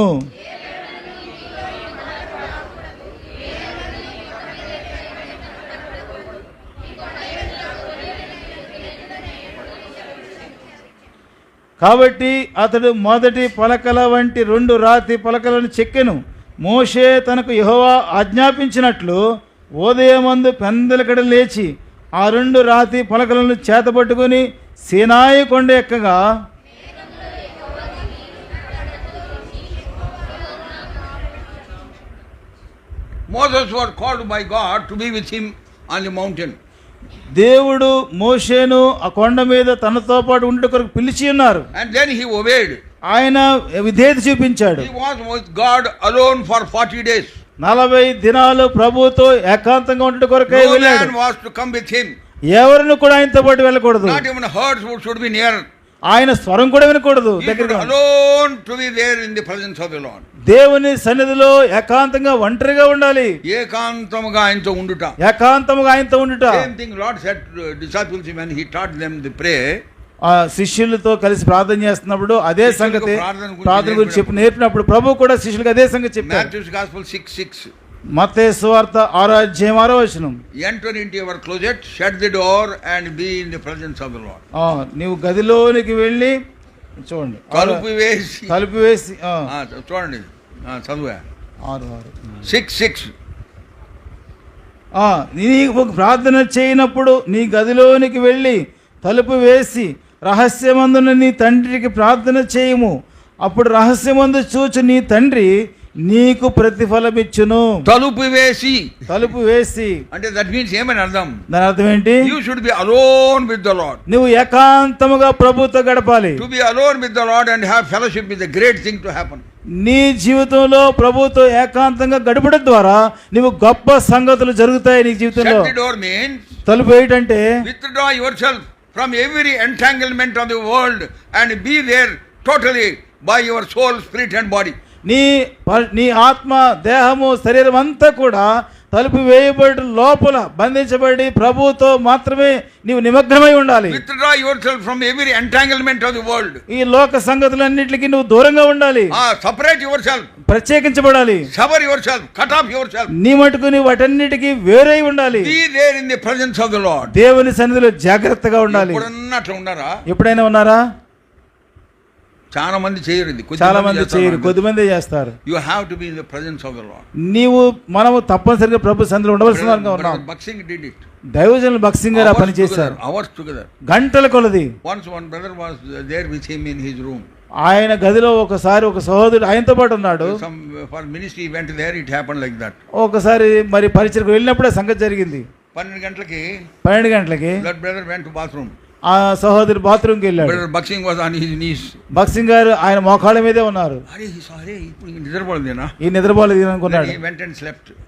కాబట్టి అతడు మొదటి పలకల వంటి 2 రాతి పలకలను చెక్కెను. మోషే తనకు యెహోవా ఆజ్ఞాపించినట్లు ఉదయమందు పెందలకడ లేచి ఆ 2 రాతి పలకలను చేతపట్టుకుని సీనాయి కొండ ఎక్కగా Moses was called by God to be with him on the mountain. దేవుడు మోషేను ఆ కొండ మీద తనతో పాటు ఉండే కొరకు పిలిచి ఉన్నారు. And then he obeyed. ఆయన విధేయత చూపించాడు. He was with God alone for 40 days. 40 దినాలు ప్రభువుతో ఏకాంతంగా ఉండే కొరకై No వెళ్ళాడు. man was to come with him. ఎవరిని కూడా ఆయనతో పాటు వెళ్ళకూడదు. Not even herds should be near. ఆయన స్వరం కూడా వినకూడదు. He should దగ్గరగా alone to be there in the presence of the Lord. దేవుని సన్నిధిలో ఏకాంతంగా ఒంటరిగా ఉండాలి. ఏకాంతముగా ఆయనతో ఉండుట. ఏకాంతముగా ఆయనతో ఉండుట. Same thing Lord said to disciples when he taught them the prayer. ఆ శిష్యులతో కలిసి ప్రార్థన చేస్తున్నప్పుడు అదే సంగతి ప్రార్థన గురించి చెప్పి నేర్పినప్పుడు ప్రభు కూడా శిష్యులకు అదే సంగతి చెప్పారు. Matthew's Gospel 6:6. మత్తయి సువార్త 6:6 Enter into your closet, shut the door and be in the presence of the Lord. నీవు గదిలోనికి వెళ్ళి చూడండి తలుపు వేసి చూడండి చదువు 6:6. నీకు ప్రార్థన చేయనప్పుడు నీ గదిలోనికి వెళ్ళి తలుపు వేసి రహస్యమందున నీ తండ్రికి ప్రార్థన చేయము, అప్పుడు రహస్యమందు చూచు నీ తండ్రి నీకు ప్రతిఫలమిచ్చును. తలుపు వేసి అంటే దట్ మీన్స్ ఏమని అర్థం? దాని అర్థం ఏంటి? You should be alone with the lord. నువ్వు ఏకాంతముగా ప్రభుతో గడపాలి. To be alone with the lord and have fellowship with the great thing to happen. నీ జీవితంలో ప్రభుతో ఏకాంతంగా గడపడం ద్వారా నీవు గొప్ప సంగతులు జరుగుతాయి నీ జీవితంలో. Shut the door means తలుపు ఏంటంటే withdraw yourself from every entanglement of the world and be there totally by your soul, spirit and body. నీ ఆత్మ దేహము శరీరం అంతా కూడా తలుపు వేయబడి లోపల బంధించబడి ప్రభువుతో మాత్రమే నీవు నిమగ్నమై ఉండాలి. Withdraw yourself from every entanglement of the world. ఈ లోక సంగతులన్నిటికీ నువ్వు దూరంగా ఉండాలి. Separate yourself. ప్రత్యేకించబడాలి. Sever yourself. Cut off yourself. నీ మటుకు నీ వాటన్నిటికీ వేరై ఉండాలి. Be there in the presence of the Lord. దేవుని సన్నిధిలో జాగ్రత్తగా ఉండాలి. ఎప్పుడన్నా అట్లా ఉన్నారా? ఎప్పుడైనా ఉన్నారా? చాలా మంది చేయరు ఇది. కొద్దిమంది చేస్తారు. You have to be in the presence of the Lord. మనము తప్పనిసరిగా ప్రభు సన్నిధిలో ఉండవలసిన వారుగా ఉన్నాం. Bakht Singh did it. దైవజనులు బక్సింగ్ గారు ఆ పని చేశారు. Hours together. గంటల కొలది. Once one brother was there with him in his room. ఆయన గదిలో ఒకసారి ఒక సహోదరుడు ఆయనతో పాటు ఉన్నాడు. For ministry went there it happen like that. ఒకసారి మరి పరిచర్యకు వెళ్ళినప్పుడే సంగతి జరిగింది. 12 గంటలకి that brother went to bathroom. ఆ సహోదరు బాత్రూమ్కి వెళ్ళాడు. బక్సింగ్ వాజ్ ఆన్ హిస్ నీస్. బక్సింగ్ గారు ఆయన మోకాళ్ళ మీదే ఉన్నారు. ఇప్పుడు నిద్రపోలేదేనా? ఈ నిద్రపోలేదు అనుకున్నాడు.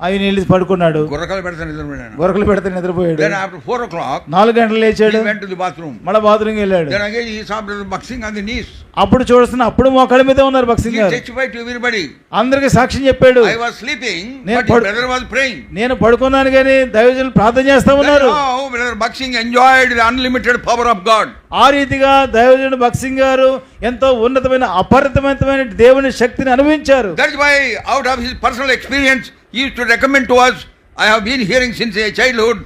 ఆయన వెళ్ళి పడుకున్నాడు. గొర్రెలు పెడితే నిద్రపోయాడు. 4 గంటలు లేచాడు. మళ్ళీ బాత్రూమ్కి వెళ్ళాడు. బక్సింగ్ ఆన్ ది నీస్. అప్పుడు చూస్తున్నా అప్పుడు మోకాళ్ళ మీదే ఉన్నారు బక్సింగ్ గారు. అందరికి సాక్ష్యం చెప్పాడు. నేను పడుకున్నాను కానీ దైవజనులు ప్రార్థన చేస్తా ఉన్నారు. బక్సింగ్ enjoyed the unlimited power of God. ఆ రీతిగా దైవజనుడు బక్సింగ్ గారు ఎంతో ఉన్నతమైన అపరిమితమైన దేవుని శక్తిని అనుభవించారు. That's why out of his personal experience he used to recommend to us. I have been hearing since a childhood,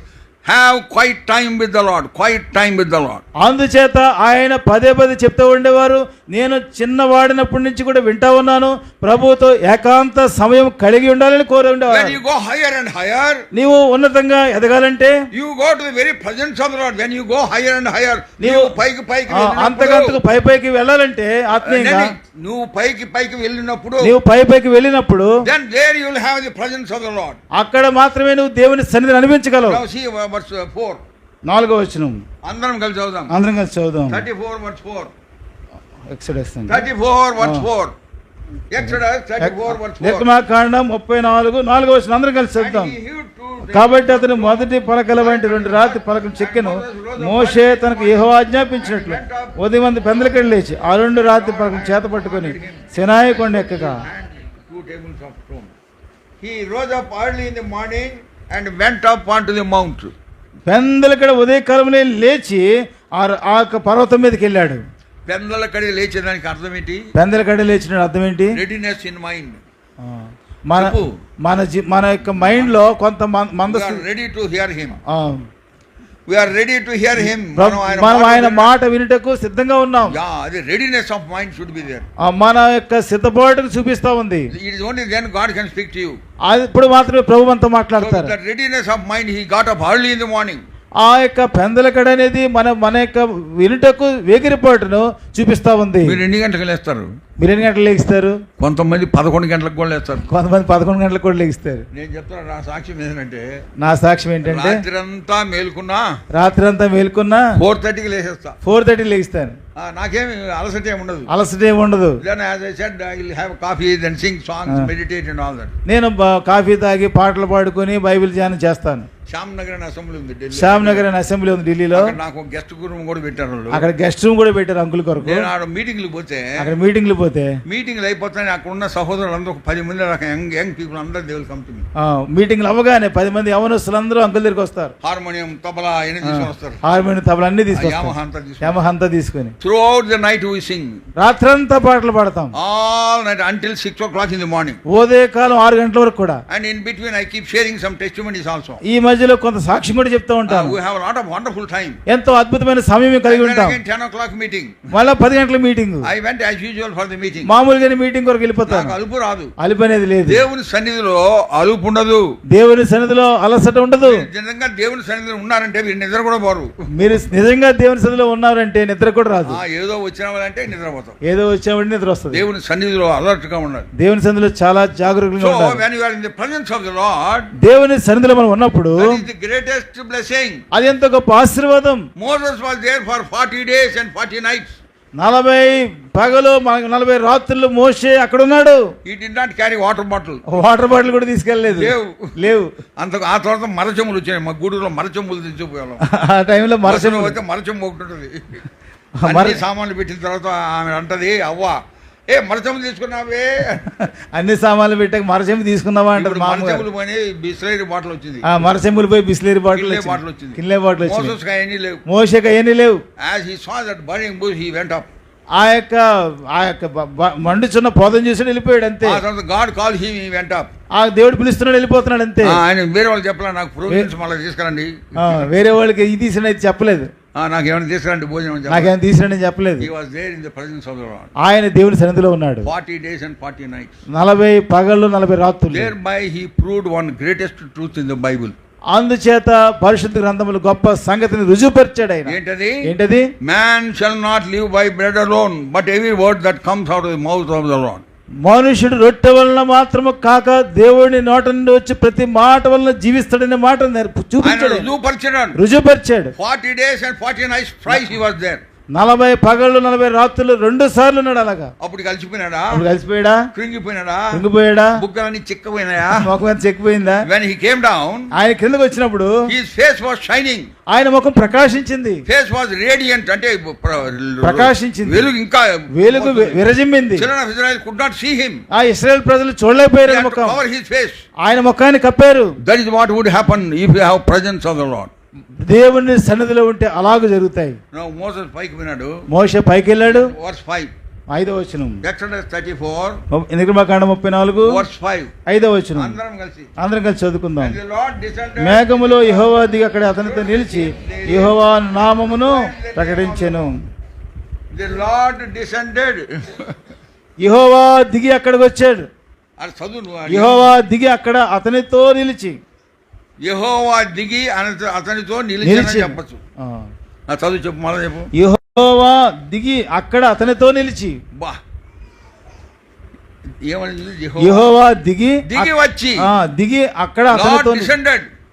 have quiet time with the Lord, quiet time with the Lord. అందుచేత ఆయన పదే చెప్తూ ఉండేవారు. నేను చిన్నవాడినప్పటి నుంచి కూడా వింటా ఉన్నాను, ప్రభువుతో ఏకాంత సమయం కలిగి ఉండాలని కోరి ఉండేవారు. When you go higher and higher, నీవు ఉన్నతంగా ఎదగాలంటే you go to the very presence of the Lord. When you go higher and higher, నీవు పైకి అంతకంతకు పైకి వెళ్ళాలంటే ఆత్మీయంగా నువ్వు పైకి వెళ్ళినప్పుడు నీవు పైకి వెళ్ళినప్పుడు then there you will have the presence of the Lord. అక్కడ మాత్రమే నువ్వు దేవుని సన్నిధిని అనుభవించగలవు. Now see verse 4. 4వ వచనం. అందరం కలిసి చదువుదాం. 34 verse 4. Exodus 34 verse 4. Exodus 34 verse 4. నిర్గమకాండం 34 4వ వచనం అందరం కలిసి చదువుదాం. కాబట్టి అతను మొదటి పలకల వంటి 2 రాతి పలకలు చెక్కెను. మోషే తనకు యెహోవా ఆజ్ఞాపించినట్లు ఉదయమందు పెందలకడ లేచి ఆ 2 రాతి పలకలు చేత పట్టుకొని సీనాయి కొండ ఎక్కగా. 2 tables of stone. He rose up early in the morning and went up onto the mount. పెందలకడ ఉదయకాలంలో లేచి ఆ పర్వతం మీదకి వెళ్ళాడు. పెందలకడ లేచేదానికి అర్థం ఏంటి? పెందలకడ లేచిన అర్థం ఏంటి? Readiness in mind. మన యొక్క మైండ్ లో కొంత మంద ready to hear him. We are ready to hear him. మనం ఆయన మాట వినుటకు సిద్ధంగా ఉన్నాం. Yeah, the readiness of mind should be there. మన యొక్క సిద్ధపాటును చూపిస్తా ఉంది. It is only then God can speak to you. అది ఇప్పుడు మాత్రమే ప్రభు మనతో So మాట్లాడతారు. that readiness of mind, he got up early in the morning. ఆ యొక్క పెందలకడ అనేది మన యొక్క వినుటకు వేగిరిపాటును చూపిస్తా ఉంది. మీరు ఎన్ని గంటలకు లేస్తారు? మీరు ఎన్ని గంటలు లేస్తారు? కొంతమంది 11 గంటలకు కూడా లేస్తారు. కొంతమంది 11 గంటలకు కూడా లేస్తారు. నేను చెప్తాను, నా సాక్ష్యం ఏంటంటే, నా సాక్ష్యం ఏంటంటే రాత్రంతా మేలుకున్నా, రాత్రంతా మేలుకున్నా 4:30కి లేచేస్తా. 4:30 లేస్తాను. నాకేమి అలసట ఏమి ఉండదు. అలసట ఏమి ఉండదు. Then as I said, I will have coffee, then sing songs, meditate and all that. నేను కాఫీ తాగి పాటలు పాడుకొని బైబిల్ ధ్యానం చేస్తాను. శ్యామ్ నగర్ అనే అసెంబ్లీ ఉంది ఢిల్లీ. శ్యామ్ నగర్ అనే అసెంబ్లీ ఉంది ఢిల్లీలో. నాకు గెస్ట్ రూమ్ కూడా పెట్టారు వాళ్ళు. అక్కడ గెస్ట్ రూమ్ కూడా పెట్టారు అంకుల్ కొరకు. నేను ఆడ మీటింగ్లు పోతే, అక్కడ మీటింగ్లు పోతే మీటింగ్లు అయిపోతాయి, అక్కడ ఉన్న సహోదరులందరూ ఒక 10 మంది యంగ్ పీపుల్ అందరూ they will come to me. మీటింగ్లు అవ్వగానే 10 మంది యవనస్తులు అందరూ అంకుల్ దగ్గరికి వస్తారు. హార్మోనియం, తబలా అన్ని తీసుకొని వస్తారు. హార్మోనియం, తబలా అన్ని తీసుకొస్తారు. యమహా అంతా తీసుకొని throughout the night we sing. రాత్రంతా పాటలు పాడతాం. All night until 6 o'clock in the morning. ఉదయకాలం 6 గంటల వరకు కూడా. And in between I keep sharing some testimonies also. ఈ మధ్యలో కొంత సాక్ష్యం కూడా చెప్తూ ఉంటాను. We have a lot of wonderful time. ఎంతో అద్భుతమైన సమయం కలిగి ఉంటాం. 10 o'clock meeting. మళ్ళా 10 గంటల meeting. I went as usual for the meeting. మామూలుగానే మీటింగ్ కొరకు వెళ్ళిపోతాను. నాకు అలుపు రాదు. అలుపు అనేది లేదు. దేవుని సన్నిధిలో అలుపు ఉండదు. దేవుని సన్నిధిలో అలసట ఉండదు. నిజంగా దేవుని సన్నిధిలో ఉన్నారంటే మీరు నిద్ర కూడా పోరు. మీరు నిజంగా దేవుని సన్నిధిలో ఉన్నారంటే నిద్ర కూడా రాదు. ఏదో వచ్చినామంటే నిద్రపోతాం. ఏదో వచ్చామంటే నిద్ర వస్తుంది. దేవుని సన్నిధిలో అలర్ట్ గా ఉండాలి. దేవుని సన్నిధిలో చాలా జాగరూకంగా ఉండాలి. So when you are in the presence of the Lord, దేవుని సన్నిధిలో మనం ఉన్నప్పుడు that is the greatest blessing. అది ఎంత గొప్ప ఆశీర్వాదం. Moses was there for 40 days and 40 nights. 40 పగలు 40 రాత్రులు మోషే అక్కడ ఉన్నాడు. He did not carry water bottle. Water bottle కూడా తీసుకెళ్ళలేదు. లేవు. ఆ తర్వాత మరచెంబులు వచ్చాయి. మా గూడూరులో మరచెంబులు తెచ్చిపోయాం. ఆ టైంలో మరచెంబు వచ్చి మరచెంబు ఒకటి ఉంటుంది. అన్ని సామాన్లు పెట్టిన తర్వాత ఆమె అంటది, అవ్వ మరచెంబులు తీసుకున్నావే. అన్ని సామాన్లు పెట్టాక మరచెంబు తీసుకున్నావా అంటారు. మరచెంబులు పోయి బిస్లరీ బాటిల్ వచ్చింది. మరచెంబులు పోయి బిస్లరీ బాటిల్ వచ్చింది. కిల్లే బాటిల్ వచ్చింది. మోసెస్కి అవన్నీ లేవు. మోషేకి అవన్నీ లేవు. As he saw that burning bush, he went up. ఆ యొక్క మండుచున్న పొదను చూసి వెళ్ళిపోయాడు అంతే. God called him, he went up. ఆ దేవుడు పిలుస్తున్నాడు, వెళ్ళిపోతున్నాడు అంతే. ఆయన వేరే వాళ్ళు చెప్పలే, నాకు ప్రొవిజన్స్ మళ్ళీ తీసుకురండి. వేరే వాళ్ళకి ఇది తీసిన చెప్పలేదు. నాకేమైనా తీసుకురండి భోజనం, నాకేమైనా తీసుకురండి చెప్పలేదు. He was there in the presence of the Lord. ఆయన దేవుని సన్నిధిలో ఉన్నాడు. 40 days and 40 nights. 40 పగళ్ళు 40 రాత్రులు. Thereby he proved one greatest truth in the Bible. అందుచేత పరిశుద్ధ గ్రంథములు గొప్ప సంగతిని రుజువుపరిచాడు ఆయన. ఏంటది? Man shall not live by bread alone, but every word that comes out of the mouth of the Lord. మనుషుడు రొట్టె వలన మాత్రము కాక దేవుని నోట నుండి వచ్చి ప్రతి మాట వలన జీవిస్తాడనే మాట చూపించాడు, రుజువుపరిచాడు. 40 days and 40 nights thrice he was there. 40 పగళ్ళు 40 రాత్రులు 2 సార్లు ఉన్నాడు అలాగా. అప్పుడు కలిసిపోయినాడా? కలిసిపోయాడా? కృంగిపోయాడా? బుగ్గలన్నీ చిక్కిపోయినాయా? ముఖం చెక్కిపోయిందా? When he came down, ఆయన కిందకి వచ్చినప్పుడు his face was shining. ఆయన ముఖం ప్రకాశించింది. Face was radiant, అంటే ప్రకాశించింది. వెలుగు విరజిమ్మింది. Children of Israel could not see him. ఆ ఇశ్రాయేల్ ప్రజలు చూడలేకపోయారు ముఖం. Cover his face. ఆయన ముఖాన్ని కప్పారు. That is what would happen if you have presence of the Lord. దేవుని సన్నిధిలో ఉంటే అలాగ జరుగుతాయి. మోసే పైకి వెళ్ళాడు. మోషే పైకి వెళ్ళాడు. Verse 5. 5వ వచనం. Exodus 34. నిర్గమకాండం 34. Verse 5. 5వ వచనం. అందరం కలిసి చదువుకుందాం. మేఘములో యెహోవా దిగి అక్కడ అతనితో నిలిచి యెహోవా నామమును ప్రకటించెను. The Lord descended. యెహోవా దిగి అక్కడికి వచ్చాడు. యెహోవా దిగి అక్కడ అతనితో నిలిచి. యెహోవా దిగి అతనితో నిలిచి చెప్పచ్చు. చదువు చెప్పు, మళ్ళీ చెప్పు. యెహోవా దిగి అక్కడ అతనితో నిలిచి. బా, ఏమని? యెహోవా దిగి వచ్చి. దిగి అక్కడ అతనితో.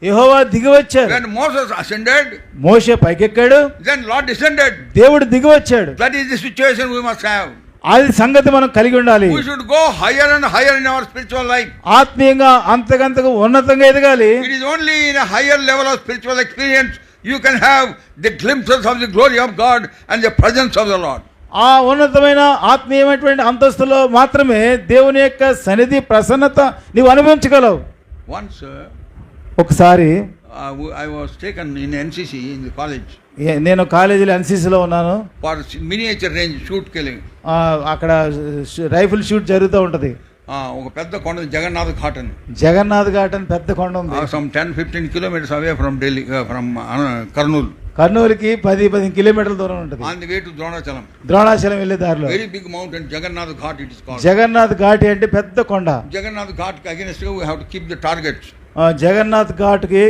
యెహోవా దిగి వచ్చాడు. When Moses ascended, Moshe పైకెక్కాడు. then Lord descended. దేవుడు దిగి వచ్చాడు. That is the situation we must have. అది సంగతి మనం కలిగి ఉండాలి. We should go higher and higher in our spiritual life. ఆత్మీయంగా అంతకంతకు ఉన్నతంగా ఎదగాలి. It is only in a higher level of spiritual experience you can have the glimpses of the glory of God and the presence of the Lord. ఆ ఉన్నతమైన ఆత్మీయమైనటువంటి అంతస్తులో మాత్రమే దేవుని యొక్క సన్నిధి ప్రసన్నత నీవు అనుభవించగలవు. Once ఒకసారి I was taken in NCC in the college. నేను కాలేజీలో ఎన్సీసీలో ఉన్నాను. For miniature range shoot killing. అక్కడ రైఫిల్ షూట్ జరుగుతూ ఉంటది. ఒక పెద్ద కొండ జగన్నాథ్ ఘాట్ అని. జగన్నాథ్ ఘాట్ అని పెద్ద కొండ ఉంది. Some 10-15 kilometers away from Delhi, from Kurnool. కర్నూలుకి 10 కిలోమీటర్ల దూరం ఉంటుంది. On the way to Dronachalam. Dronachalam వెళ్ళే దారిలో. Very big mountain, Jagannath Ghat it is called. Jagannadh ghat అంటే పెద్ద కొండ. Jagannath Ghat against we have to keep the targets. Jagannadh ఘాట్కి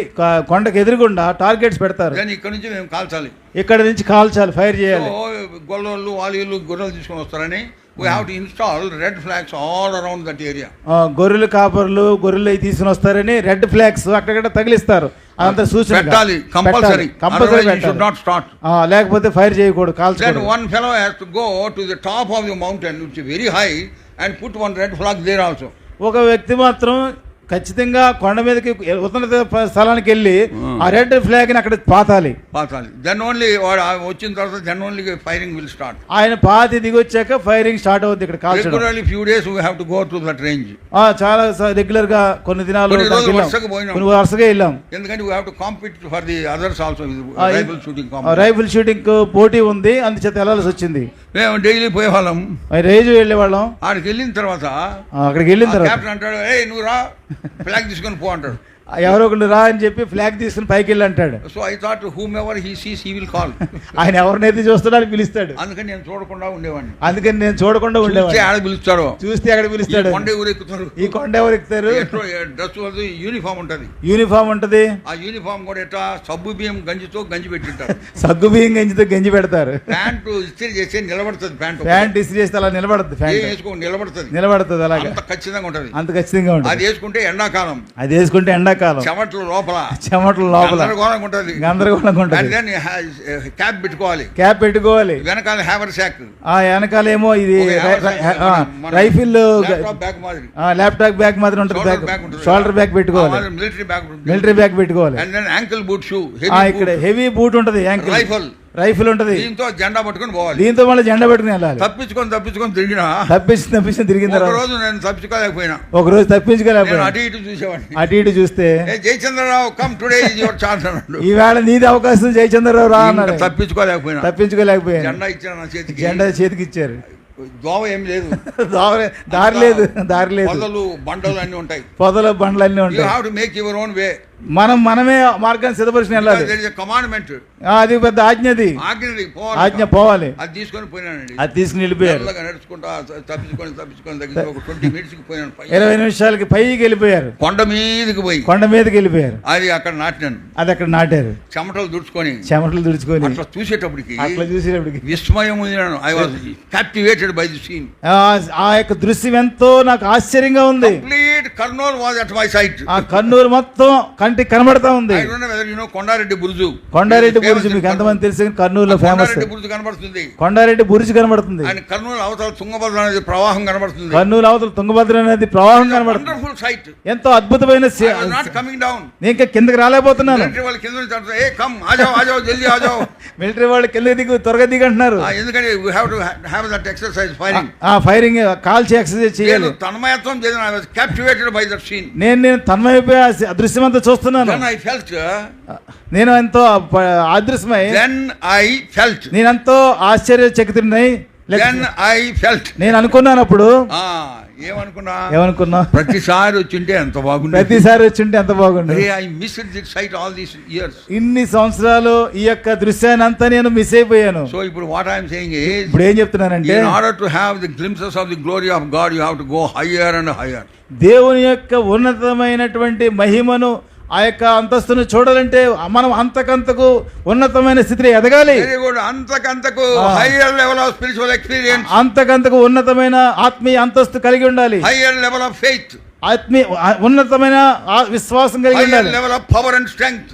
కొండకి ఎదురుగుండా టార్గెట్స్ పెడతారు. దాని ఇక్కడ నుంచి మేము కాల్చాలి. ఇక్కడ నుంచి కాల్చాలి, ఫైర్ చేయాలి. గొల్లలు వాలీలు గొర్రెలు తీసుకొని వస్తారని we have to install red flags all around that area. గొర్రెలు కాపర్లు గొర్రెలు అవి తీసుకుని వస్తారని రెడ్ ఫ్లాగ్స్ అక్కడక్కడ తగిలిస్తారు. అదంతా సూచన పెట్టాలి, కంపల్సరీ should not start. లేకపోతే ఫైర్ చేయకూడదు, కాల్చకూడదు. Then one fellow has to go to the top of the mountain which is very high and put one red flag there also. ఒక వ్యక్తి మాత్రం ఖచ్చితంగా కొండ మీదకి ఉన్నత స్థలానికి వెళ్ళి ఆ రెడ్ ఫ్లాగ్ ని అక్కడ పాతాలి. దెన్ ఓన్లీ వచ్చిన తర్వాత then only firing will start. ఆయన పాతి దిగి వచ్చాక ఫైరింగ్ స్టార్ట్ అవుతుంది. ఇక్కడ కాల్చడం. Regularly few days we have to go to that range. చాలా రెగ్యులర్ గా కొన్ని దినాలు వరుసగా వెళ్ళాం. ఎందుకంటే we have to compete for the others also. Rifle shooting పోటీ ఉంది, అందుచేత వెళ్ళాల్సి వచ్చింది. మేము డైలీ పోయేవాళ్ళం, రోజు వెళ్ళేవాళ్ళం. అక్కడికి వెళ్ళిన తర్వాత కెప్టెన్ అంటాడు, ఏ నువ్వు రా ఫ్లాగ్ తీసుకొని పో అంటాడు. ఎవరో ఒకళ్ళు రా అని చెప్పి ఫ్లాగ్ తీసుకుని పైకి వెళ్ళి అంటాడు. So I thought whom ever he sees he will call. ఆయన ఎవరినైతే చూస్తాడని పిలుస్తాడు. అందుకని నేను చూడకుండా ఉండేవాడిని. ఆడ పిలుస్తాడు, చూస్తే అక్కడ పిలుస్తాడు. కొండ ఎవరు ఎక్కుతారు, ఈ కొండ ఎవరు ఎక్కుతారు. డ్రెస్ యూనిఫామ్ ఉంటది. యూనిఫామ్ ఉంటది. ఆ యూనిఫామ్ కూడా ఎట్లా సబ్బు బియ్యం గంజితో గంజి పెట్టింటారు. సగ్గు బియ్యం గంజితో గంజి పెడతారు. ప్యాంటు ఇస్త్రీ చేస్తే నిలబడుతుంది. ప్యాంట్ ఇస్త్రీ చేస్తే అలా నిలబడుతుంది. వేసుకొని నిలబడుతుంది. అలాగే అంత ఖచ్చితంగా ఉంటది. అంత ఖచ్చితంగా ఉంటుంది. అది వేసుకుంటే ఎండాకాలం, చెమట్లు లోపల గందరగోళంగా ఉంటది. క్యాప్ పెట్టుకోవాలి. వెనకాల హ్యామర్ శాక్, వెనకాల ఏమో ఇది రైఫిల్ ల్యాప్టాప్ బ్యాగ్ మాదిరి ఉంటుంది. షోల్డర్ బ్యాగ్ పెట్టుకోవాలి. మిలిటరీ బ్యాగ్ పెట్టుకోవాలి. యాంకిల్ బూట్ షూ, ఇక్కడ హెవీ బూట్ ఉంటది. రైఫిల్ ఉంటది. దీంతో జెండా పట్టుకుని పోవాలి. దీంతో మళ్ళీ జెండా పట్టుకుని వెళ్ళాలి. తప్పించుకొని తిరిగినా తిరిగిన రోజు నేను తప్పించుకోలేకపోయినా. ఒక రోజు తప్పించుకోలేకపోయినా. అటు ఇటు చూసేవాడిని. అటు ఇటు చూస్తే Jayachandrarao come today is your chance అన్నాడు. ఈవేళ నీది అవకాశం జయచంద్రరావు రా అన్నాడు. తప్పించుకోలేకపోయినా. జెండా ఇచ్చారు నా చేతికి. జెండా చేతికి ఇచ్చారు. దోవ ఏం లేదు, దారి లేదు. పొదలు బండలు అన్ని ఉంటాయి. బండ్లు అన్ని ఉంటాయి. You have to make your own way. మనమే మార్గాన్ని సిద్ధపరిచిన వెళ్ళాలి. కమాండ్మెంట్, అది పెద్ద ఆజ్ఞది. ఆజ్ఞ పోవాలి. అది తీసుకొని పోయినానండి. అది తీసుకుని వెళ్ళిపోయారు. నడుచుకుంటా తప్పించుకొని 20 minutes పోయినాను. 20 నిమిషాలకి పైకి వెళ్ళిపోయారు. కొండ మీదకి వెళ్ళిపోయారు. అది అక్కడ నాటినాను. అది అక్కడ నాటారు. చెమటలు దుడుచుకొని అట్లా చూసేటప్పటికి విస్మయం. I was captivated by the scene. ఆ యొక్క దృశ్యం ఎంతో నాకు ఆశ్చర్యంగా ఉంది. Complete Kurnool was at my sight. ఆ కర్నూలు మొత్తం కంటికి కనబడతా ఉంది. కొండారెడ్డి బురుజు మీకు ఎంతమంది తెలుసు? కర్నూలులో ఫేమస్ బురుజు కనబడుతుంది. కొండారెడ్డి బురుజు కనబడుతుంది. కర్నూలు అవతల తుంగభద్ర అనేది ప్రవాహం కనబడుతుంది. కర్నూలు అవతల తుంగభద్ర అనేది ప్రవాహం కనబడుతుంది. ఎంతో అద్భుతమైన. ఇంకా కిందకి రాలేకపోతున్నాను. మిలిటరీ వాళ్ళు కిందకి దిగు, త్వరగా దిగు అంటున్నారు. ఎందుకంటే ఫైరింగ్ కాల్చి ఎక్సర్సైజ్ చేయాలి. తన్మయత్వం క్యాప్టివేటెడ్ బై దట్ సీన్. నేను తన్మయపోయి ఆ దృశ్యం అంతా చూస్తున్నాను. నేను ఎంతో అదృశ్యమై నేనెంతో ఆశ్చర్యచకితుడినై నేను అనుకున్నాను. అప్పుడు ఏమనుకున్నా? ప్రతిసారి వచ్చింటే ఎంత బాగుంది. ఇన్ని సంవత్సరాలు ఈ యొక్క దృశ్యాన్ని అంతా నేను మిస్ అయిపోయాను. సో ఇప్పుడు వాట్ ఐఎమ్ సేయింగ్ ఇప్పుడు ఏం చెప్తున్నానంటే, in order to have the glimpses of the glory of God you have to go higher and higher. దేవుని యొక్క ఉన్నతమైనటువంటి మహిమను, ఆ యొక్క అంతస్తును చూడాలంటే మనం అంతకంతకు ఉన్నతమైన స్థితిలో ఎదగాలి. అంతకంతకు higher level of spiritual experience, అంతకంతకు ఉన్నతమైన ఆత్మీయ అంతస్తు కలిగి ఉండాలి. హైయర్ లెవెల్ ఆఫ్ ఫెయిత్, ఉన్నతమైన విశ్వాసం కలిగి ఉండాలి. Level of power and strength,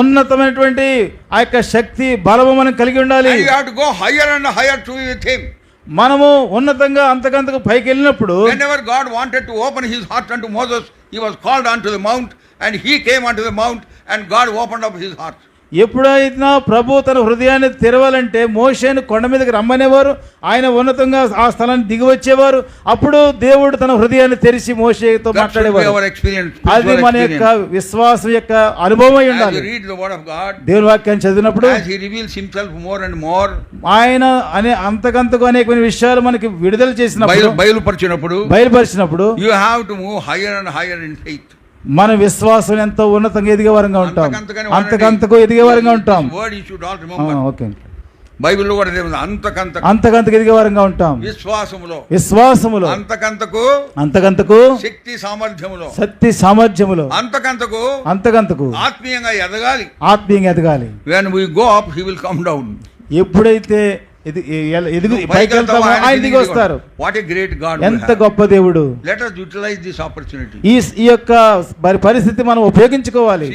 ఉన్నతమైనటువంటి ఆ యొక్క శక్తి బలము మనం కలిగి ఉండాలి. You have to go hire and higher to be with him. మనము ఉన్నతంగా అంతకంతకు పైకి వెళ్ళినప్పుడు, whenever God wanted to open his heart unto Moses, he was called unto the mount and he came unto the mount and God opened up his heart. ఎప్పుడైనా ప్రభు తన హృదయాన్ని తెరవాలంటే మోషేను కొండ మీదకి రమ్మనేవారు, ఆయన ఉన్నతంగా ఆ స్థలాన్ని దిగి వచ్చేవారు. అప్పుడు దేవుడు తన హృదయాన్ని తెరిచి మోషేతో That should be మాట్లాడేవారు. our experience, అది spiritual మన యొక్క experience. విశ్వాసం యొక్క అనుభవం అయి As ఉండాలి. you read the word of God, దేవుని వాక్యాన్ని చదివినప్పుడు as he reveals himself more and more, ఆయన అంతకంతకు అనేకమైన విషయాలు మనకి విడుదల చేసినప్పుడు, బయలుపరిచినప్పుడు you have to move higher and higher in faith. మన విశ్వాసం ఎంతో ఉన్నతంగా ఎదిగే వారంగా ఉంటాం, అంతకంతకని అంతకంతకు ఎదిగే వారంగా ఉంటాం. This word you should all remember. Okay, బైబిల్లో కూడా అదే ఉంది, అంతకంతకు ఎదిగే వారంగా ఉంటాం. విశ్వాసములో అంతకంతకు శక్తి సామర్థ్యములో అంతకంతకు ఆత్మీయంగా ఎదగాలి. When we go up, he will come down. ఎప్పుడైతే పైకి వెళ్తామో ఆయన దిగి వస్తారు. What a great God. ఎంత గొప్ప దేవుడు. Let us utilize this opportunity. ఈ యొక్క పరిస్థితి మనం ఉపయోగించుకోవాలి.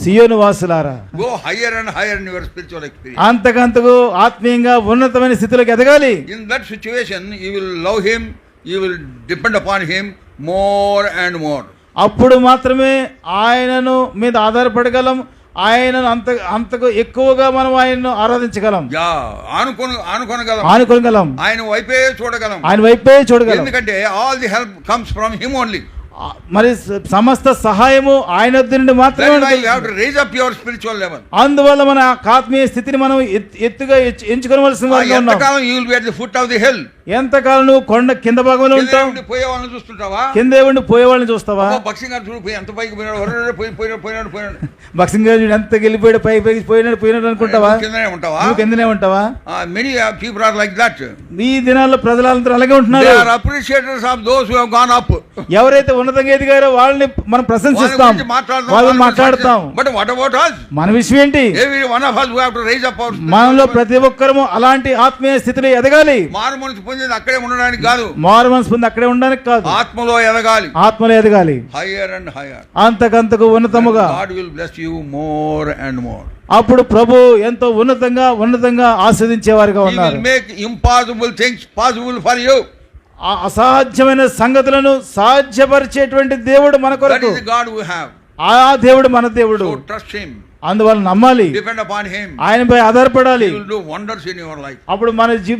సియోను వాసులారా, go higher and higher in your spiritual experience. అంతకంతకు ఆత్మీయంగా ఉన్నతమైన స్థితిలోకి ఎదగాలి. In that situation you will love him, you will depend upon him more and more. అప్పుడు మాత్రమే ఆయనను మీద ఆధారపడగలం, ఆయనను అంతకు ఎక్కువగా మనం ఆయనను ఆరాధించగలం, ఆనుకోగలం, ఆయన వైపే చూడగలం. ఎందుకంటే all the help comes from him only. మరి సమస్త సహాయము ఆయన వద్ద నుండి మాత్రమే. అందువల్ల మన ఆత్మీయ స్థితిని మనం ఎత్తుగా ఎంచుకోవలసిన వారిగా ఉన్నాం. ఎంతకాలం నువ్వు కొండ కింద భాగంలో ఉంటావు, కింద ఉండి పోయేవాళ్ళని చూస్తావా? బక్సింగ్ గారు ఎంత వెళ్ళిపోయాడు, పైకి పోయినాడు అనుకుంటావా? నువ్వు కిందనే ఉంటావా? ఈ దినాల్లో ప్రజలందరూ అలాగే ఉంటున్నారు. ఎవరైతే ఉన్నతంగా ఎదిగారో వాళ్ళని మనం ప్రశంసిస్తాం, వాళ్ళని మాట్లాడతాం. మన విషయం ఏంటి? మనలో ప్రతి ఒక్కరము అలాంటి ఆత్మీయ స్థితిలో ఎదగాలి. మారు మనసు పొంది అక్కడే ఉండడానికి కాదు, ఆత్మలో ఎదగాలి. హైయర్ అండ్ హైయర్, అంతకంతకు ఉన్నతముగా. God will bless you more and more. అప్పుడు ప్రభు ఎంతో ఉన్నతంగా ఆస్వాదించేవారుగా ఉన్నారు. He will make impossible things possible for you. అసాధ్యమైన సంగతులను సాధ్యపరిచేటువంటి దేవుడు మన కొరకు. That is the God we have. ఆ దేవుడు మన దేవుడు. So trust him. అందువల్ల నమ్మాలి, depend upon him. ఆయనపై ఆధారపడాలి. He will do wonders in your life. అప్పుడు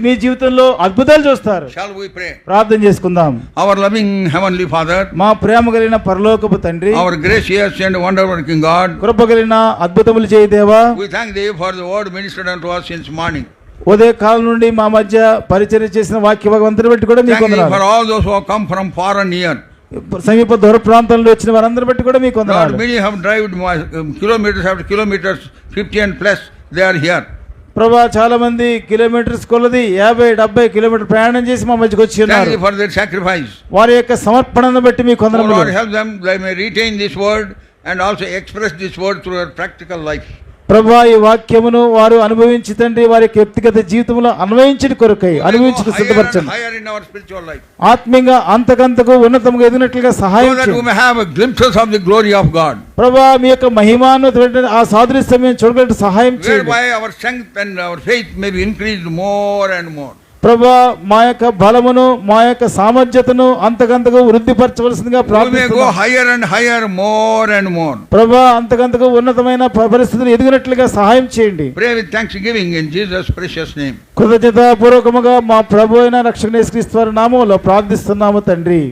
మీ జీవితంలో అద్భుతాలు చూస్తారు. Shall we pray? ప్రార్థన చేసుకుందాం. Our loving heavenly Father, మా ప్రేమ కలిగిన పరలోకపు తండ్రి, our gracious and wonder working God, కృప కలిగిన అద్భుతములు చేయి దేవా, we thank thee for the word ministered unto us since morning. ఉదయ కాలం నుండి మా మధ్య పరిచర్య చేసిన వాక్య భాగవంతుని బట్టి కూడా మీకు వందనాలు. For all those who have come from far and near, సమీప దూర ప్రాంతాల్లో వచ్చిన వారందరి బట్టి కూడా మీకు వందనాలు. Many have driven kilometers after kilometers, 50 and plus, they are here. ప్రభా, చాలా మంది కిలోమీటర్స్ కొలది 50-70 కిలోమీటర్ ప్రయాణం చేసి మా మధ్యకి వచ్చి ఉన్నారు. Thank you for their sacrifice. వారి యొక్క సమర్పణను బట్టి మీకు వందనాలు. Lord, help them, they may retain this word and also express this word through their practical life. ప్రభా, ఈ వాక్యమును వారు అనుభవించి తండ్రి వారి యొక్క వ్యక్తిగత జీవితంలో అన్వయించడి కొరకై అనుభవించుకు సిద్ధపరచండి. ఆత్మీయంగా అంతకంతకు ఉన్నతంగా ఎదిగినట్లుగా సహాయం చేయండి. ప్రభా, మీ యొక్క మహిమాను ఆ సాదృశ్యం చూడగలిగిన సహాయం చేయండి. ప్రభా, మా యొక్క బలమును మా యొక్క సామర్థ్యతను అంతకంతకు వృద్ధిపరచవలసిందిగా ప్రార్థిస్తున్నాము. ప్రభా, అంతకంతకు ఉన్నతమైన పరిస్థితులు ఎదిగినట్లుగా సహాయం చేయండి. కృతజ్ఞతాపూర్వకముగా మా ప్రభు అయిన రక్షణ యేసుక్రీస్తు వారి నామములో ప్రార్థిస్తున్నాము తండ్రి.